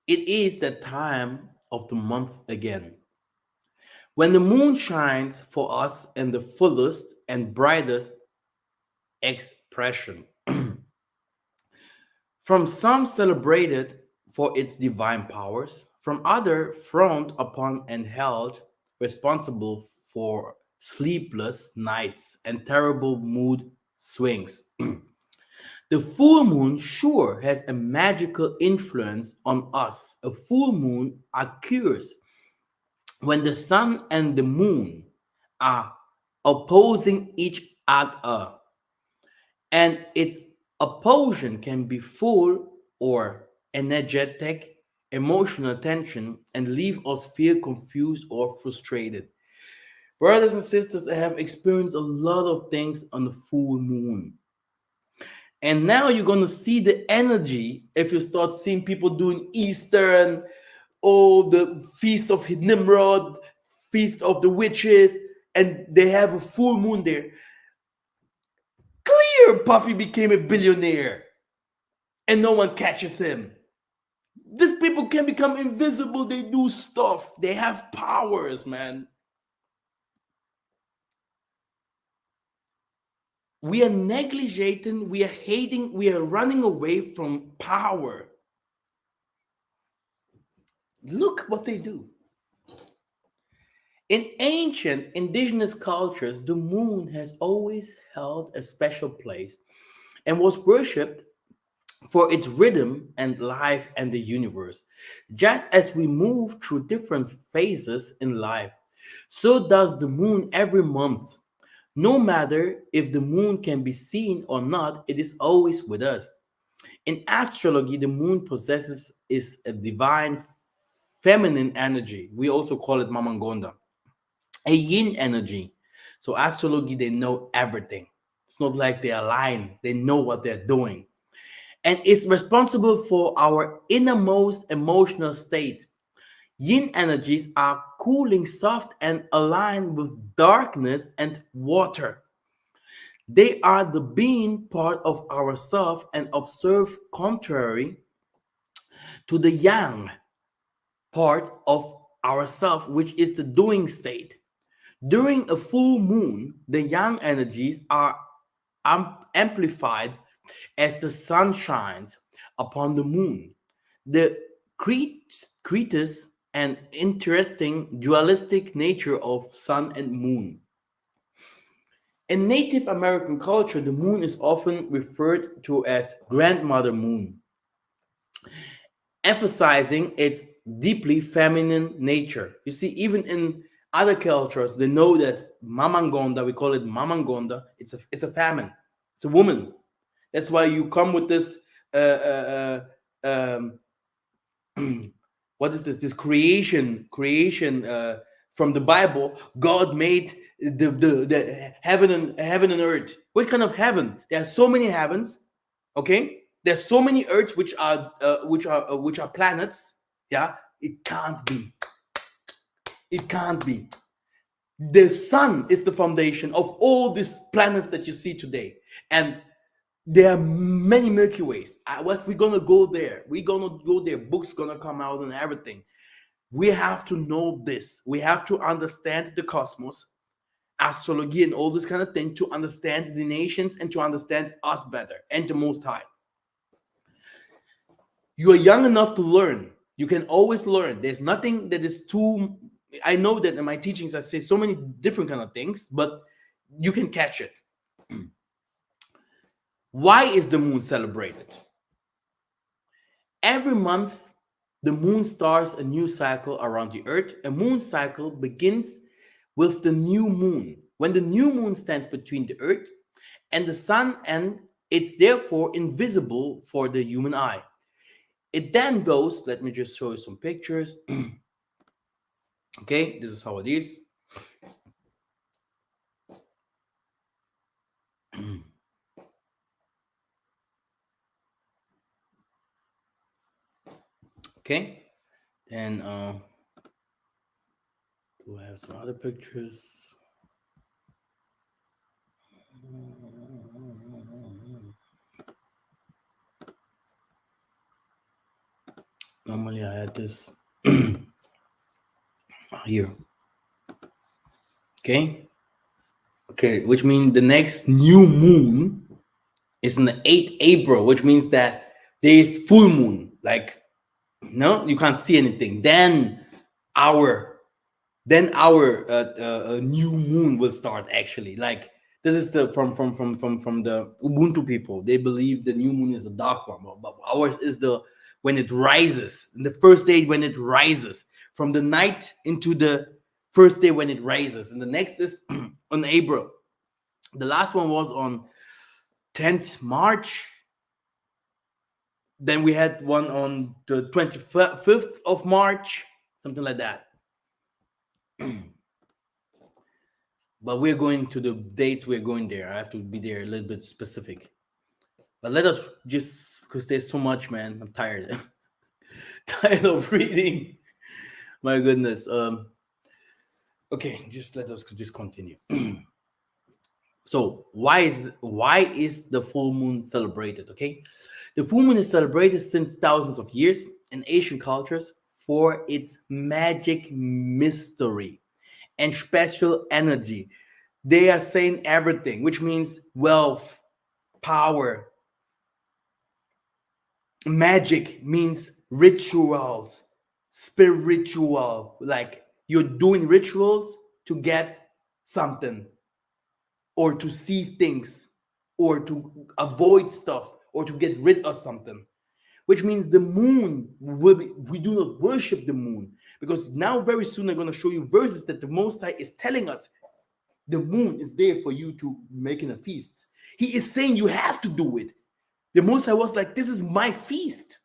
It is the time of the month again, when the moon shines for us in the fullest and brightest expression. From some celebrated for its divine powers, from other frowned upon and held responsible for sleepless nights and terrible mood swings. The full moon sure has a magical influence on us. A full moon occurs when the sun and the moon are opposing each other, and its opposition can be full or energetic, emotional tension, and leave us feel confused or frustrated. Brothers and sisters, I have experienced a lot of things on the full moon. And now you're gonna see the energy if you start seeing people doing Easter and all the feast of Nimrod, feast of the witches, and they have a full moon there. Clear, Puffy became a billionaire, and no one catches him. These people can become invisible. They do stuff. They have powers, man. We are negligating. We are hating. We are running away from power. Look what they do. In ancient indigenous cultures, the moon has always held a special place and was worshipped for its rhythm and life and the universe. Just as we move through different phases in life, so does the moon every month. No matter if the moon can be seen or not, it is always with us. In astrology, the moon possesses is a divine feminine energy. We also call it Mamangonda, a yin energy. So astrology, they know everything. It's not like they are lying. They know what they're doing. And is responsible for our innermost emotional state. Yin energies are cooling, soft, and aligned with darkness and water. They are the being part of ourself and observe contrary to the yang part of ourself, which is the doing state. During a full moon, the yang energies are amplified as the sun shines upon the moon. The creates an interesting dualistic nature of sun and moon. In Native American culture, the moon is often referred to as Grandmother Moon, emphasizing its deeply feminine nature. You see, even in other cultures, they know that Mamangonda, we call it Mamangonda, it's a famine, it's a woman. That's why you come with this um, what is this? This creation from the Bible. God made the heaven and earth. What kind of heaven? There are so many heavens. Okay, there's so many earths which are planets. Yeah, it can't be. It can't be. The sun is the foundation of all these planets that you see today, and there are many Milky Ways. What we're gonna go there? We're gonna go there. Books gonna come out and everything. We have to know this. We have to understand the cosmos, astrology, and all this kind of thing to understand the nations and to understand us better and the Most High. You are young enough to learn. You can always learn. There's nothing that is too. I know that in my teachings I say so many different kind of things, but you can catch it. Why is the moon celebrated? Every month, the moon starts a new cycle around the earth. A moon cycle begins with the new moon. When the new moon stands between the earth and the sun, and it's therefore invisible for the human eye. It then goes, let me just show you some pictures. Okay, this is how it is. Okay, then do I have some other pictures? Normally I had this here. Okay. Okay, which means the next new moon is on the 8th April, which means that there is full moon. Like, no, you can't see anything. Our our new moon will start actually. Like, this is the from the Ubuntu people. They believe the new moon is the dark one, but ours is the when it rises. The first day when it rises from the night into the first day when it rises, and the next is on April. The last one was on 10th March. Then we had one on the 25th of March, something like that. But we're going to the dates we're going there. I have to be there a little bit specific. But let us just, because there's so much, man. I'm tired. Tired of reading. My goodness. Okay, just let us just continue. So why is the full moon celebrated? Okay, the full moon is celebrated since thousands of years in Asian cultures for its magic, mystery, and special energy. They are saying everything, which means wealth, power. Magic means rituals, spiritual, like you're doing rituals to get something, or to see things, or to avoid stuff, or to get rid of something. Which means the moon will be, we do not worship the moon, because now very soon I'm going to show you verses that the Most High is telling us the moon is there for you to making a feast. He is saying you have to do it. The Most High was like, this is my feast.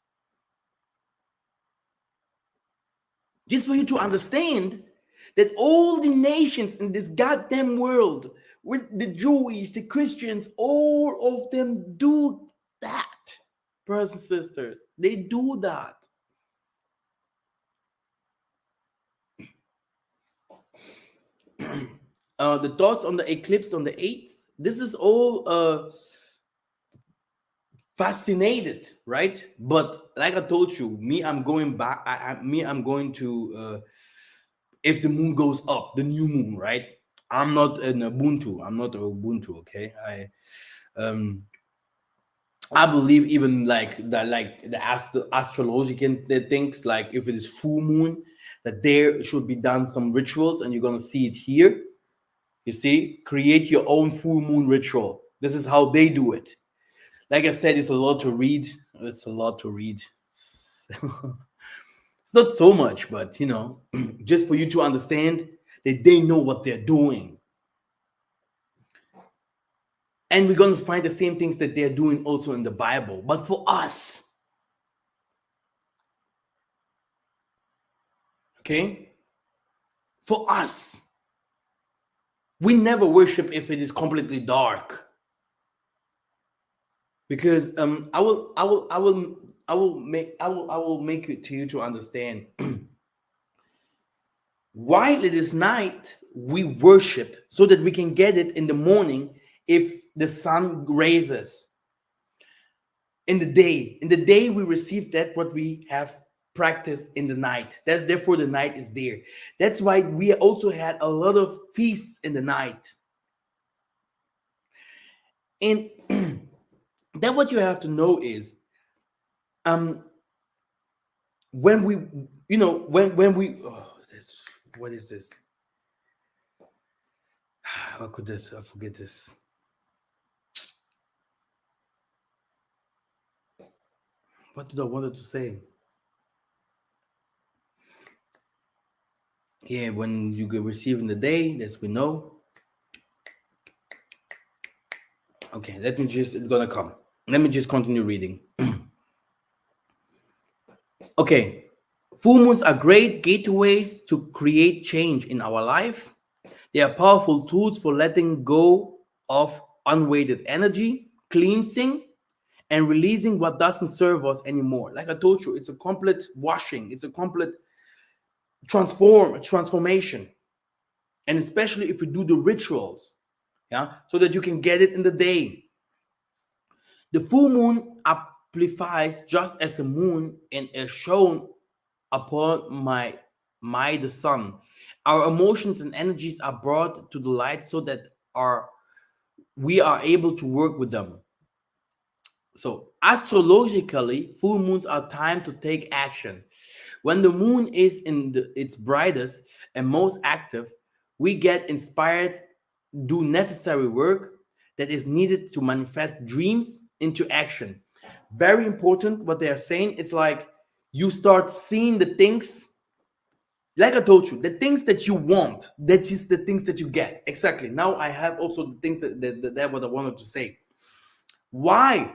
Just for you to understand that all the nations in this goddamn world, with the Jewish, the Christians, all of them do that. Brothers and sisters, they do that. The thoughts on the eclipse on the 8th, this is all fascinated, right? But like I told you, me, I'm going back. I'm going to if the moon goes up, the new moon, right? I'm not an Ubuntu. I'm not an Ubuntu. Okay, um I believe even like the astrological things, like if it is full moon, that there should be done some rituals, and you're gonna see it here. You see, create your own full moon ritual. This is how they do it. Like I said, it's a lot to read. It's a lot to read. It's not so much, but just for you to understand that they know what they're doing. And we're going to find the same things that they're doing also in the Bible. But for us, okay, for us, we never worship if it is completely dark. Because I will make it to you to understand. While it is night, we worship so that we can get it in the morning if the sun raises. In the day we receive that what we have practiced in the night. That therefore the night is there. That's why we also had a lot of feasts in the night. And then what you have to know is um when we when we what is this? How could this? I forget this. What did I wanted to say? Yeah, when you get receiving the day, as we know. Okay, it's gonna come. Let me just continue reading. Okay, full moons are great gateways to create change in our life. They are powerful tools for letting go of unweighted energy, cleansing, and releasing what doesn't serve us anymore. Like I told you, it's a complete washing, it's a complete transformation. And especially if you do the rituals, yeah, so that you can get it in the day. The full moon are amplifies just as the moon and is shown upon my the sun. Our emotions and energies are brought to the light so that our we are able to work with them. So astrologically, full moons are time to take action. When the moon is in its brightest and most active, we get inspired, do necessary work that is needed to manifest dreams into action. Very important what they are saying. It's like you start seeing the things, like I told you, the things that you want, that is the things that you get. Exactly. Now I have also the things that what I wanted to say. Why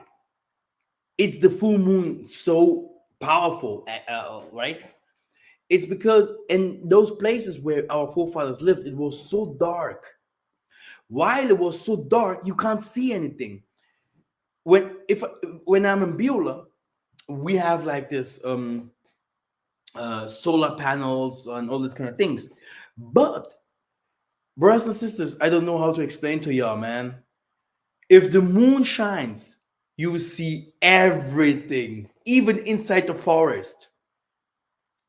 it's the full moon so powerful, right? It's because in those places where our forefathers lived, it was so dark. While it was so dark, you can't see anything. When I'm in Beulah, we have like this solar panels and all these kind of things. But brothers and sisters, I don't know how to explain to y'all, man. If the moon shines, you will see everything, even inside the forest.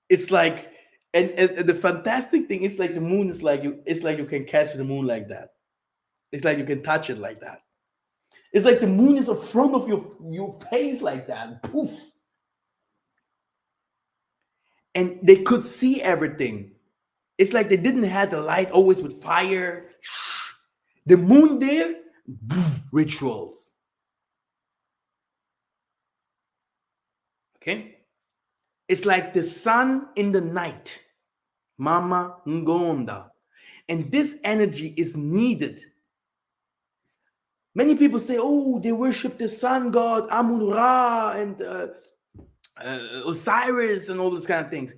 It's like, and the fantastic thing is like the moon is like you. It's like you can catch the moon like that. It's like you can touch it like that. It's like the moon is in front of your face like that. Poof. And they could see everything. It's like they didn't have the light always with fire. The moon there, rituals. Okay? It's like the sun in the night. Mama Ngonda. And this energy is needed. Many people say, oh, they worship the sun god Amun Ra and Osiris and all these kind of things.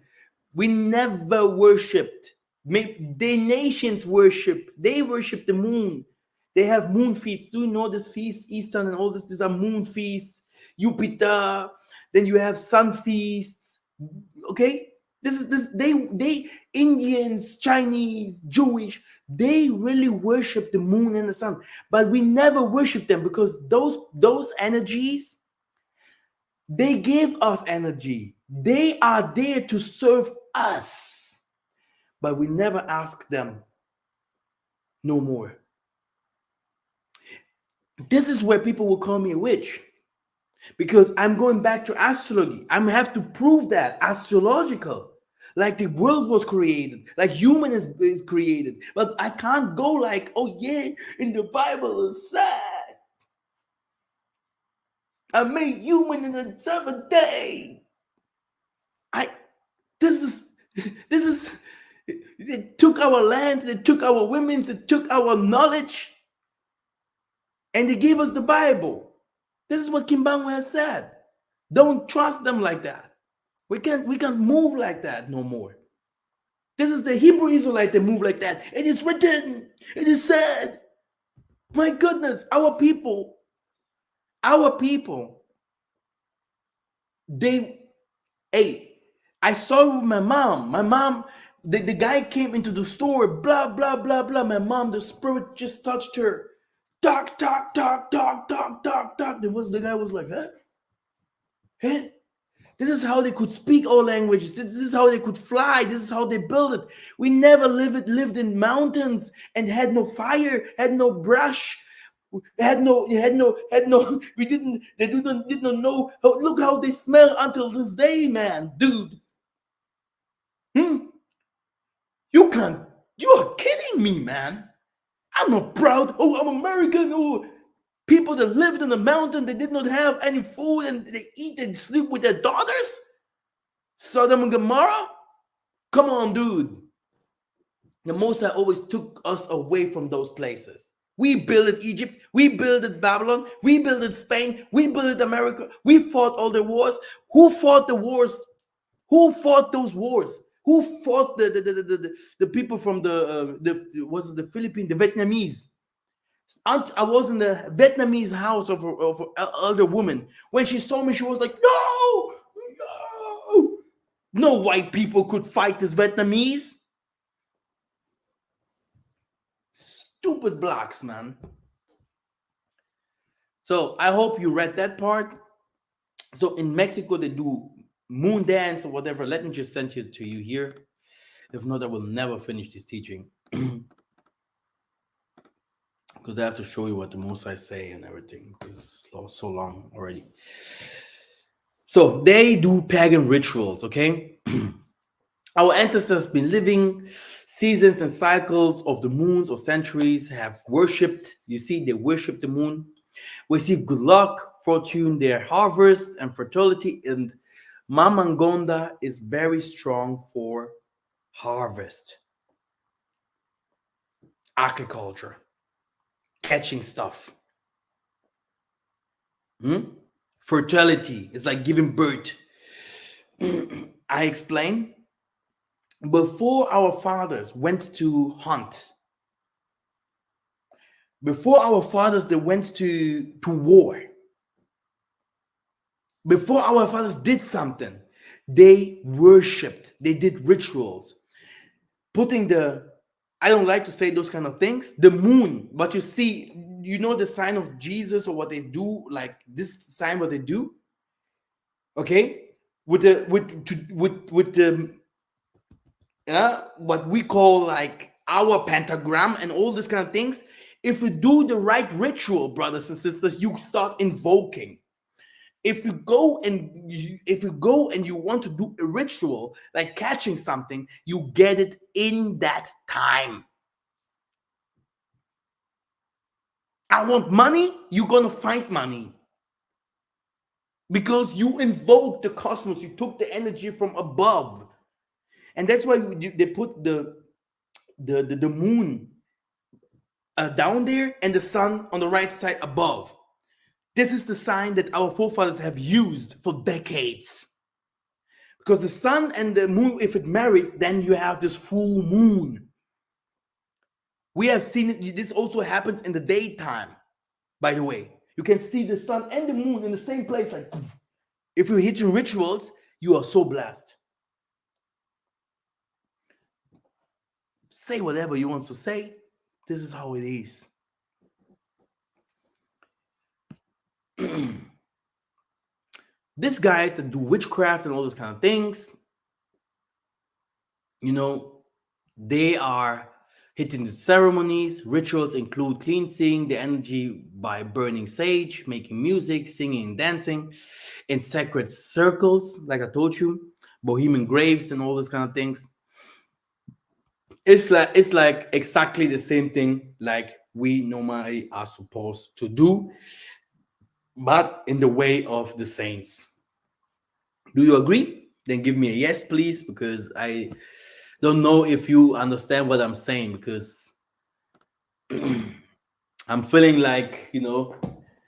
We never worshipped. The nations worship. They worship the moon. They have moon feasts. Do you know this feast, Eastern and all this? These are moon feasts. Jupiter. Then you have sun feasts. Okay, they Indians, Chinese, Jewish. They really worship the moon and the sun, but we never worship them because those energies, they give us energy. They are there to serve us, but we never ask them no more. This is where people will call me a witch because I'm going back to astrology. I'm have to prove that astrological, like the world was created, like human is created. But I can't go like, oh yeah, in the Bible it said I made human in the seventh day. I this is this is they took our land, they took our women, they took our knowledge, and they gave us the Bible. This is what Kimbangu has said. Don't trust them like that. We can't move like that no more. This is the Hebrew Israelite that move like that. It is written. It is said. My goodness, our people, they, hey, I saw with my mom. My mom, the guy came into the store, blah, blah, blah, blah. My mom, the spirit just touched her. Talk, talk, talk, talk, talk, talk, talk. The guy was like, huh? Huh? This is how they could speak all languages. This is how they could fly. This is how they built it. We never lived in mountains and had no fire, had no brush, had no. We didn't. They didn't know. Look how they smell until this day, man, dude. Hmm? You can't. You are kidding me, man. I'm not proud. Oh, I'm American. Oh, people that lived in the mountain, they did not have any food and they eat and sleep with their daughters. Sodom and Gomorrah? Come on, dude. The Most High always took us away from those places. We built Egypt, we built Babylon, we built Spain, we built America, we fought all the wars. Who fought the wars? Who fought those wars? Who fought the people from the Philippines, the Vietnamese? I was in the Vietnamese house of an elder woman. When she saw me, she was like, "No, no, no white people could fight this Vietnamese." Stupid blacks, man. So I hope you read that part. So in Mexico, they do moon dance or whatever. Let me just send it to you here. If not, I will never finish this teaching because I have to show you what the Most I say and everything because it's so long already. So they do pagan rituals, okay? Our ancestors been living seasons and cycles of the moons or centuries, have worshipped. You see, they worship the moon, receive good luck, fortune, their harvest, and fertility. And Mamangonda is very strong for harvest, agriculture, catching stuff. Hmm? Fertility is like giving birth. I explain. Before our fathers went to hunt, before our fathers they went to war, before our fathers did something, they worshipped, they did rituals, putting the, I don't like to say those kind of things, the moon, but you see, you know the sign of Jesus or what they do, like this sign what they do, okay, with the with the what we call like our pentagram and all these kind of things. If you do the right ritual, brothers and sisters, you start invoking. If you go and you want to do a ritual like catching something, you get it in that time. I want money, you're gonna find money because you invoke the cosmos, you took the energy from above. And that's why they put the moon down there and the sun on the right side above. This is the sign that our forefathers have used for decades. Because the sun and the moon, if it marries, then you have this full moon. We have seen it. This also happens in the daytime, by the way. You can see the sun and the moon in the same place. Like, if you're hitting rituals, you are so blessed. Say whatever you want to say. This is how it is. These guys that do witchcraft and all those kind of things, you know, they are hitting the ceremonies. Rituals include cleansing the energy by burning sage, making music, singing and dancing in sacred circles, like I told you, bohemian graves and all those kind of things. It's like exactly the same thing like we normally are supposed to do, but in the way of the saints. Do you agree? Then give me a yes, please, because I don't know if you understand what I'm saying, because I'm feeling like,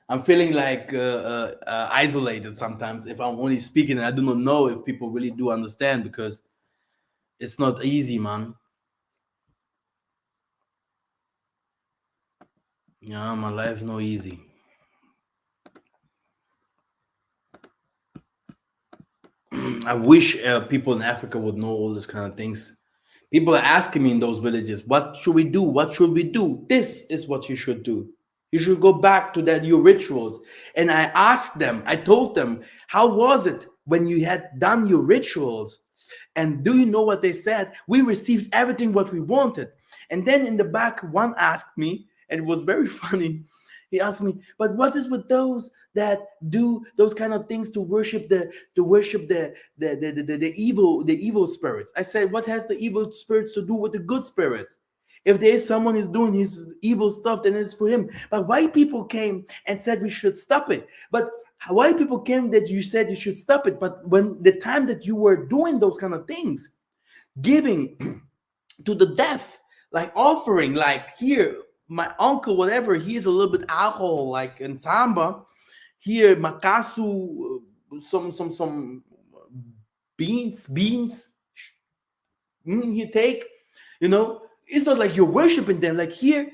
I'm feeling like isolated sometimes if I'm only speaking. And I do not know if people really do understand, because it's not easy, man. Yeah, my life no easy. I wish people in Africa would know all these kind of things. People are asking me in those villages, what should we do? What should we do? This is what you should do. You should go back to that your rituals. And I asked them, I told them, how was it when you had done your rituals? And do you know what they said? We received everything what we wanted. And then in the back, one asked me, and it was very funny. He asked me, but what is with those that do those kind of things to worship the evil spirits? I said, what has the evil spirits to do with the good spirits? If there is someone who's doing his evil stuff, then it's for him. But white people came and said we should stop it. But white people came that you said you should stop it. But when the time that you were doing those kind of things, giving to the death, like offering, like here, my uncle, whatever, he is a little bit alcohol, like in samba. Here, makasu, some beans. You take, it's not like you're worshiping them. Like here,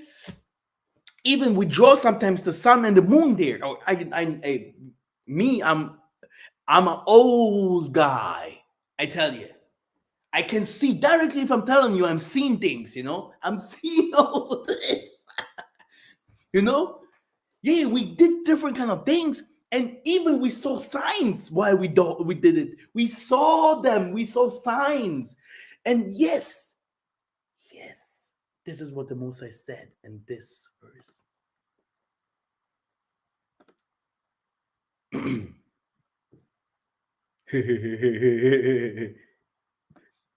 even we draw sometimes the sun and the moon there. Oh, I'm an old guy. I tell you. I can see directly if I'm telling you I'm seeing things, I'm seeing all this, you know? Yeah, we did different kind of things. And even we saw signs while we did it. We saw them. We saw signs. And yes, this is what the Mosai said in this verse.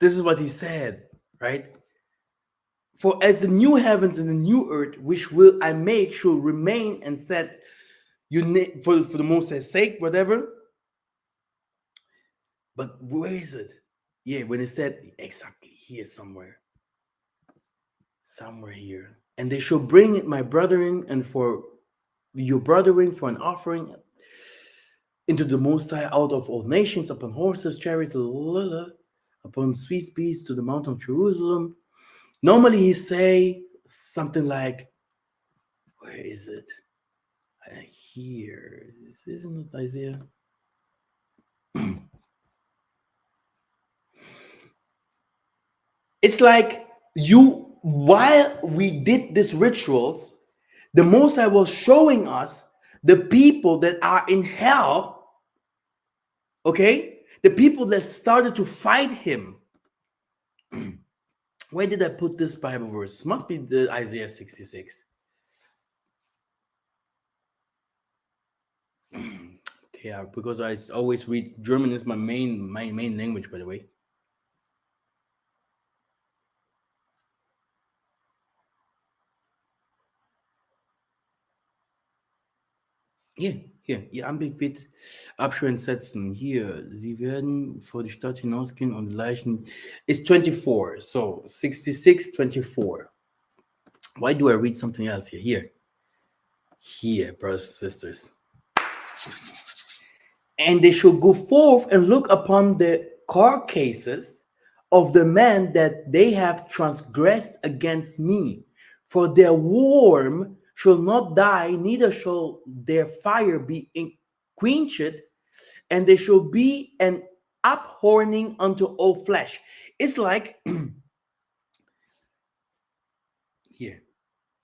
This is what he said, right? For as the new heavens and the new earth, which will I make, shall remain and set for the Most High's sake, whatever. But where is it? Yeah, when it said exactly here somewhere here, and they shall bring it, my brethren, and for your brethren for an offering into the Most High out of all nations, upon horses, chariots, upon sweet beasts to the mountain of Jerusalem. Normally he say something like, where is it? Here. This isn't it Isaiah. It's like while we did these rituals, the Most High was showing us the people that are in hell, okay? The people that started to fight him. Where did I put this Bible verse? Must be the Isaiah 66. Yeah, because I always read German is my main language, by the way. Ihr Anblick wird Abscheu setzen. Hier, sie werden vor die Stadt hinausgehen und Leichen. It's 24, so 66, 24. Why do I read something else here? Here, brothers and sisters. And they shall go forth and look upon the carcasses of the men that they have transgressed against me. For their worm shall not die, neither shall their fire be quenched, and they shall be an abhorring unto all flesh. It's like here,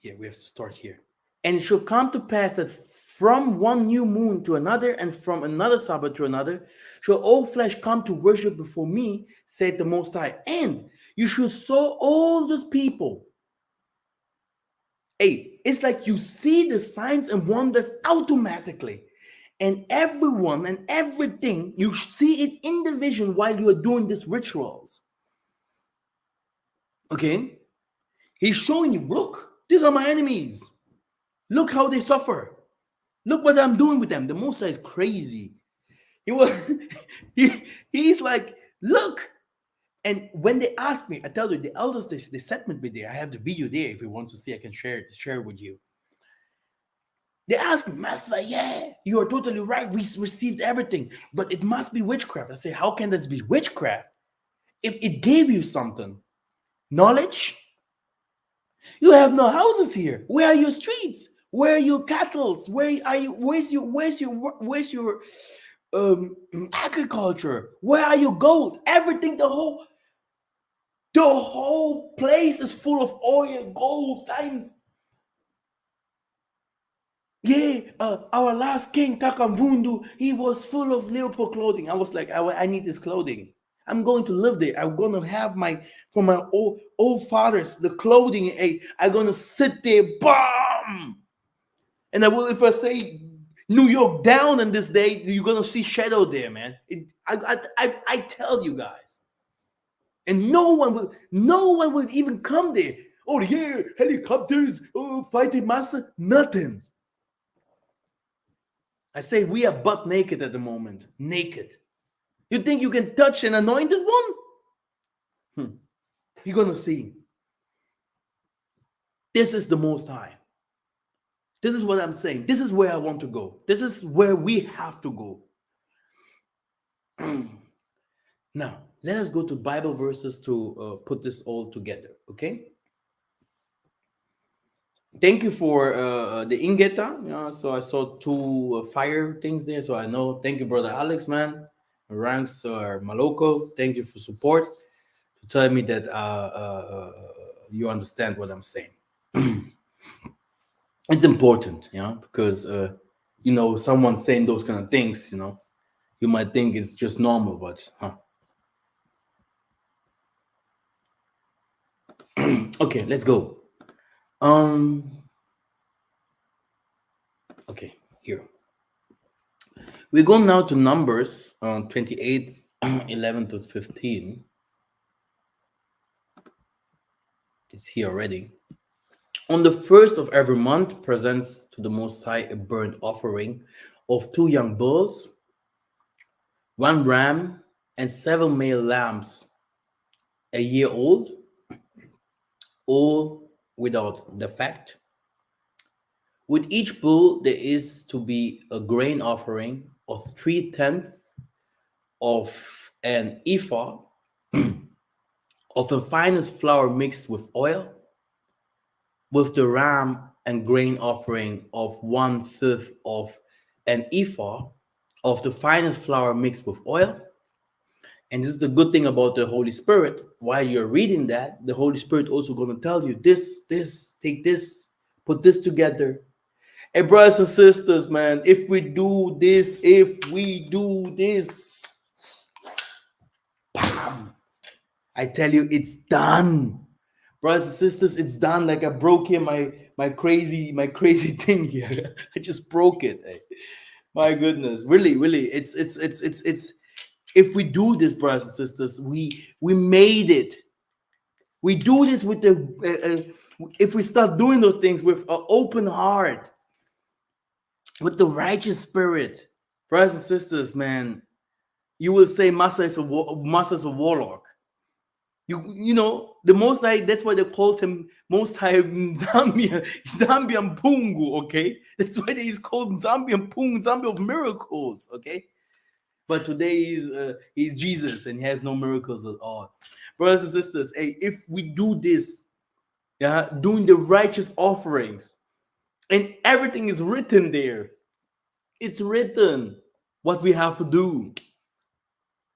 we have to start here. And it shall come to pass that from one new moon to another, and from another Sabbath to another, shall all flesh come to worship before me, said the Most High. And you should saw all those people. Hey, it's like you see the signs and wonders automatically. And everyone and everything, you see it in the vision while you are doing these rituals. Okay? He's showing you, look, these are my enemies. Look how they suffer. Look what I'm doing with them. The Most High is crazy. He's like, look. And when they ask me, I tell you, the elders, they set me there. I have the video there. If you want to see, I can share it with you. They ask me, Master, yeah, you are totally right. We received everything, but it must be witchcraft. I say, how can this be witchcraft? If it gave you something, knowledge, you have no houses here. Where are your streets? Where are your cattle? Where are you? Where's your agriculture? Where are your gold? Everything, the whole place is full of oil, gold, diamonds. Yeah, our last king, Takamvundu, he was full of leopard clothing. I was like, I need this clothing. I'm going to live there. I'm going to have my old fathers, the clothing. I'm going to sit there, bomb. And I will, if I say New York down in this day, you're going to see shadow there, man. I tell you guys. And no one will even come there. Oh, yeah, helicopters, fighting master, nothing. I say we are butt naked at the moment. Naked. You think you can touch an anointed one? You're going to see. This is the Most High. This is what I'm saying. This is where I want to go. This is where we have to go. Now, let us go to Bible verses to put this all together, okay? Thank you for the ingeta. So I saw two fire things there. So I know. Thank you, brother Alex, man. Ranks Maloko. Thank you for support. To tell me that you understand what I'm saying. It's important, because someone saying those kind of things, you might think it's just normal, but okay, let's go. Um, okay, here we go now to Numbers 28, 11 to 15. It's here already. On the first of every month, presents to the Most High a burnt offering of 2 young bulls, 1 ram, and 7 male lambs, a year old, all without defect. With each bull, there is to be a grain offering of 3/10 of an ephah of the finest flour mixed with oil, with the ram and grain offering of 1/5 of an ephah of the finest flour mixed with oil. And this is the good thing about the Holy Spirit. While you're reading that, the Holy Spirit also going to tell you this, take this, put this together. Hey, brothers and sisters, man, if we do this, bam, I tell you, it's done. Brothers and sisters, it's done. Like I broke here my crazy thing here. I just broke it. Hey. My goodness, really, it's. If we do this, brothers and sisters, we made it. We do this with if we start doing those things with an open heart, with the righteous spirit, brothers and sisters, man, you will say Massa is a warlock. The Most High. That's why they called him Most High Zambian Pungu. Okay, that's why he's called Zambian Pungu, Zambia of miracles. Okay, but today he's Jesus and he has no miracles at all. Brothers and sisters, hey, if we do this, yeah, doing the righteous offerings, and everything is written there. It's written what we have to do.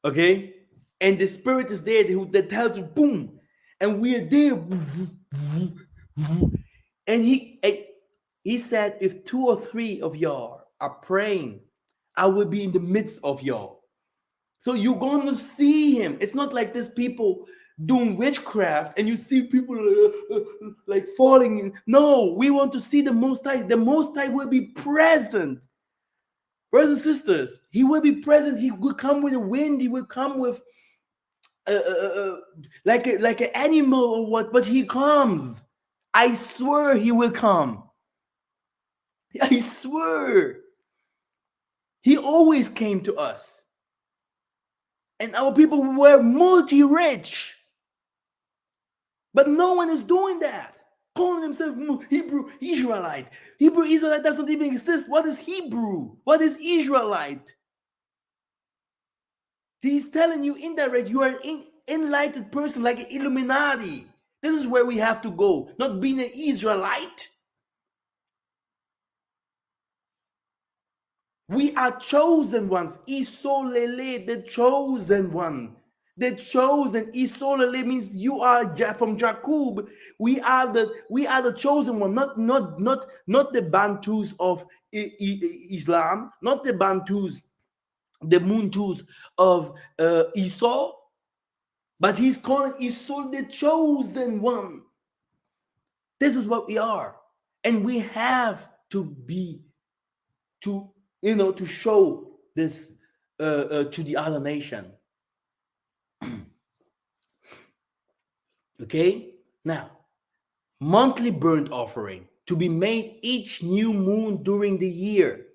Okay? And the Spirit is there that tells you, boom, and we are there. And he said, if 2 or 3 of y'all are praying, I will be in the midst of y'all. So you're going to see him. It's not like this people doing witchcraft and you see people like falling in. No, we want to see the Most High. The Most High will be present. Brothers and sisters, he will be present. He will come with the wind. He will come with like an animal or what, but he comes. I swear he will come. I swear. He always came to us. And our people were multi-rich. But no one is doing that. Calling himself Hebrew Israelite. Hebrew Israelite doesn't even exist. What is Hebrew? What is Israelite? He's telling you indirect, you are an enlightened person like an Illuminati. This is where we have to go, not being an Israelite. We are chosen ones. Isolele, the chosen one. The chosen. Isolele means you are from Jacob. We are the chosen one, not the Bantus of Islam, not the Bantus, the Muntus of Esau, but he's calling Esau the chosen one. This is what we are, and we have to be to show this to the other nation. Okay, now monthly burnt offering to be made each new moon during the year.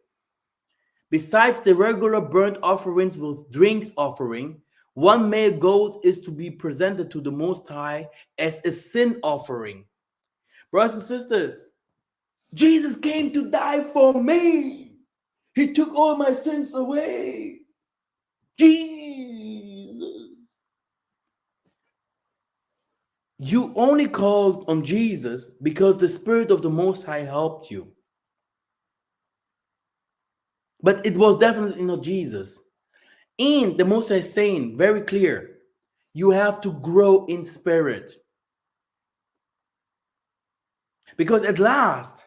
Besides the regular burnt offerings with drinks offering, 1 male goat is to be presented to the Most High as a sin offering. Brothers and sisters, Jesus came to die for me. He took all my sins away. Jesus. You only called on Jesus because the Spirit of the Most High helped you. But it was definitely not Jesus. And the Most High is saying very clear, you have to grow in spirit. Because at last,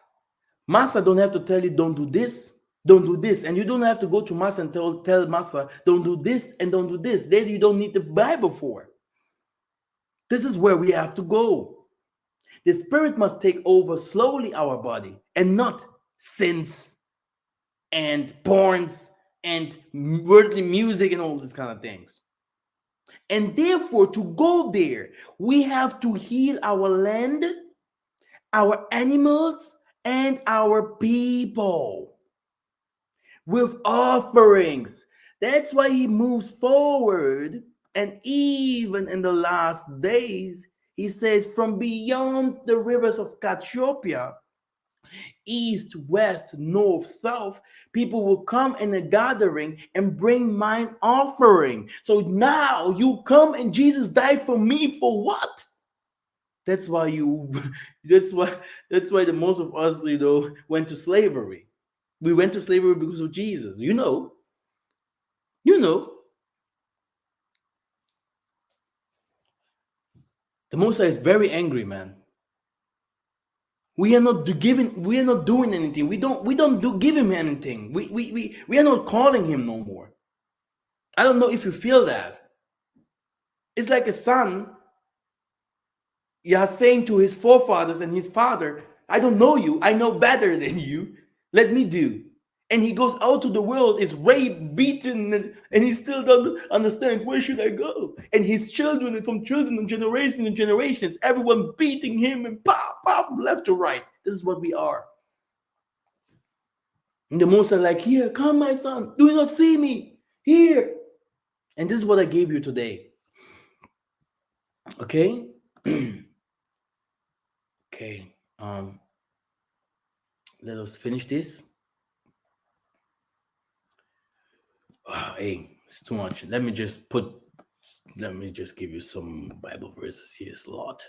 Master don't have to tell you don't do this, Don't do this. And you don't have to go to Master and tell Master, don't do this and don't do this. There you don't need the Bible for. This is where we have to go. The spirit must take over slowly our body and not sins and porns and worldly music and all these kind of things. And therefore, to go there, we have to heal our land, our animals, and our people with offerings. That's why he moves forward. And even in the last days, he says, from beyond the rivers of Cassiopeia, east, west, north, south, people will come in a gathering and bring mine offering. So now you come and Jesus died for me for what? That's why you that's why the most of us, went to slavery. We went to slavery because of Jesus. You know, the Most High is very angry, man. We are not giving. We are not doing anything. We don't give him anything. We are not calling him no more. I don't know if you feel that. It's like a son, saying to his forefathers and his father, I don't know you. I know better than you. Let me do. And he goes out to the world, is raped, beaten, and he still doesn't understand, where should I go? And his children, and from children and generations, everyone beating him and pop, pop, left to right. This is what we are. And the most are like, here, come, my son. Do you not see me? Here. And this is what I gave you today. Okay? Okay. Let us finish this. Hey, it's too much. Let me just give you some Bible verses here. It's a lot.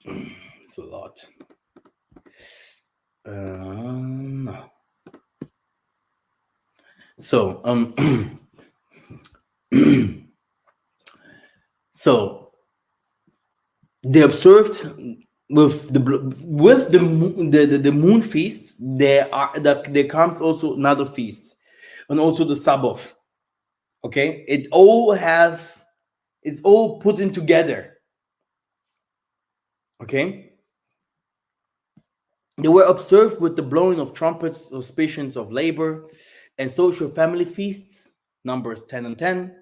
It's a lot. So, so they observed with the moon feast. There comes also another feast, and also the Sabbath. Okay, it's all put in together. Okay, they were observed with the blowing of trumpets, auspicians of labor, and social family feasts. Numbers 10 and 10,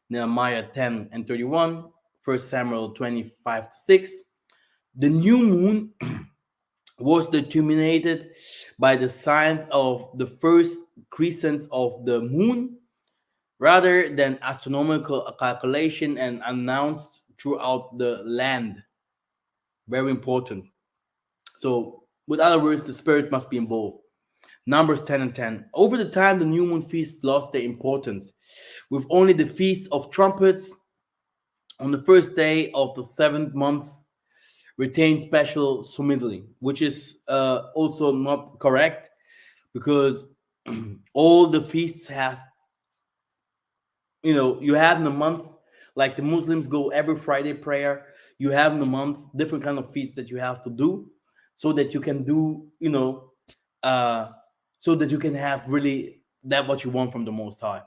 Nehemiah 10 and 31, 1 Samuel 25 to 6. The new moon was determined by the sign of the first crescents of the moon rather than astronomical calculation, and announced throughout the land. Very important. So, with other words, the spirit must be involved. Numbers 10 and 10. Over the time, the new moon feast lost their importance, with only the feast of trumpets on the first day of the seventh month retain special solemnity, which is also not correct, because all the feasts have, you have in the month, like the Muslims go every Friday prayer. You have in the month different kind of feasts that you have to do, so that you can do, so that you can have really that what you want from the Most High.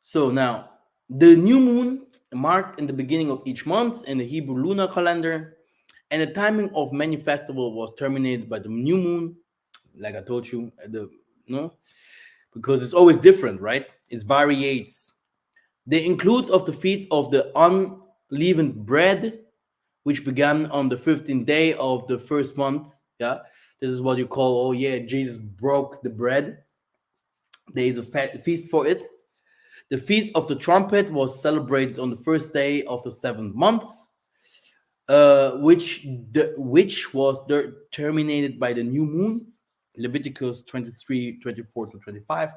So now, the new moon marked in the beginning of each month in the Hebrew lunar calendar, and the timing of many festivals was terminated by the new moon. Like I told you, because it's always different, right? It variates. The includes of the feast of the unleavened bread, which began on the 15th day of the first month. Yeah, this is what you call, oh yeah, Jesus broke the bread. There is a feast for it. The feast of the trumpet was celebrated on the first day of the seventh month, which was terminated by the new moon. Leviticus 23, 24 to 25.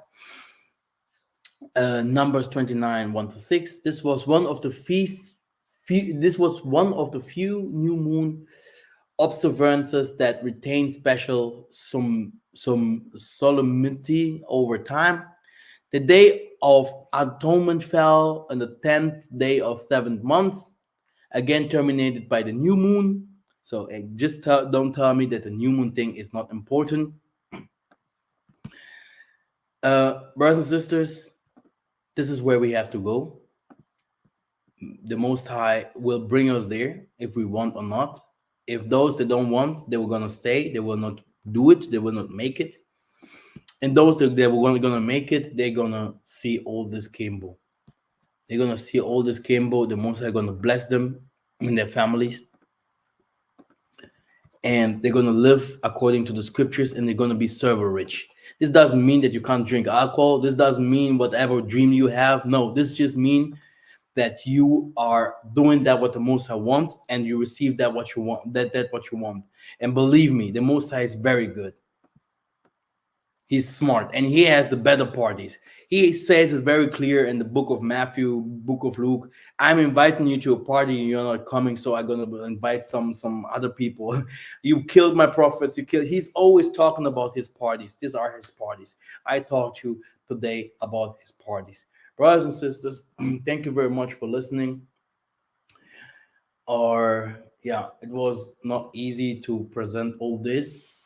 Numbers 29, 1 to 6. This was one of the this was one of the few new moon observances that retain special some solemnity over time. The day of atonement fell on the 10th day of seventh month, again terminated by the new moon. So don't tell me that the new moon thing is not important. Brothers and sisters, this is where we have to go. The Most High will bring us there if we want or not. If those that don't want, they were gonna stay. They will not do it. They will not make it. And those that they were gonna make it, they're gonna see all this Kimbo. They're gonna see all this Kimbo. The Most High gonna bless them and their families, and they're gonna live according to the scriptures, and they're gonna be server rich. This doesn't mean that you can't drink alcohol. This doesn't mean whatever dream you have. No, this just means that you are doing that what the Most High wants, and you receive that what you want. That's what you want. And believe me, the Most High is very good. He's smart, and he has the better parties. He says it very clear in the book of Matthew, book of Luke. I'm inviting you to a party, and you're not coming, so I'm gonna invite some other people. You killed my prophets. You killed. He's always talking about his parties. These are his parties. I talked to you today about his parties, brothers and sisters. Thank you very much for listening. Or yeah, it was not easy to present all this.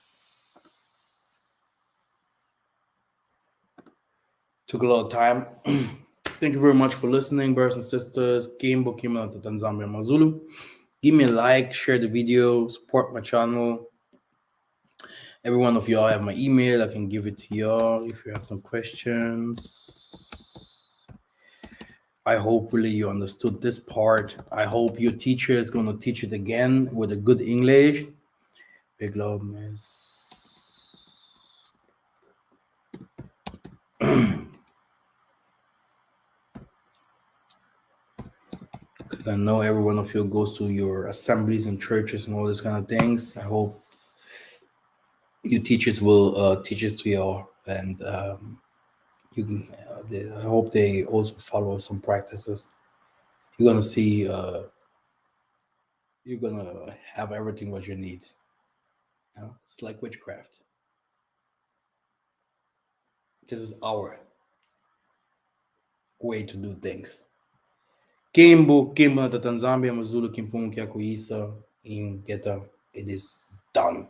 Took a lot of time. Thank you very much for listening, brothers and sisters. Kimbo Kimbo to Tanzania Mazulu. Give me a like, share the video, support my channel. Every one of y'all have my email. I can give it to y'all if you have some questions. I hope really you understood this part. I hope your teacher is going to teach it again with a good English. Big love, miss. I know every one of you goes to your assemblies and churches and all these kind of things. I hope your teachers will teach it to you, and you can. I hope they also follow some practices. You're gonna see. You're gonna have everything what you need. You know? It's like witchcraft. This is our way to do things. Kimbo na Tanzania Mazulu Kimpungu Kyakuisa in Geta. It is done.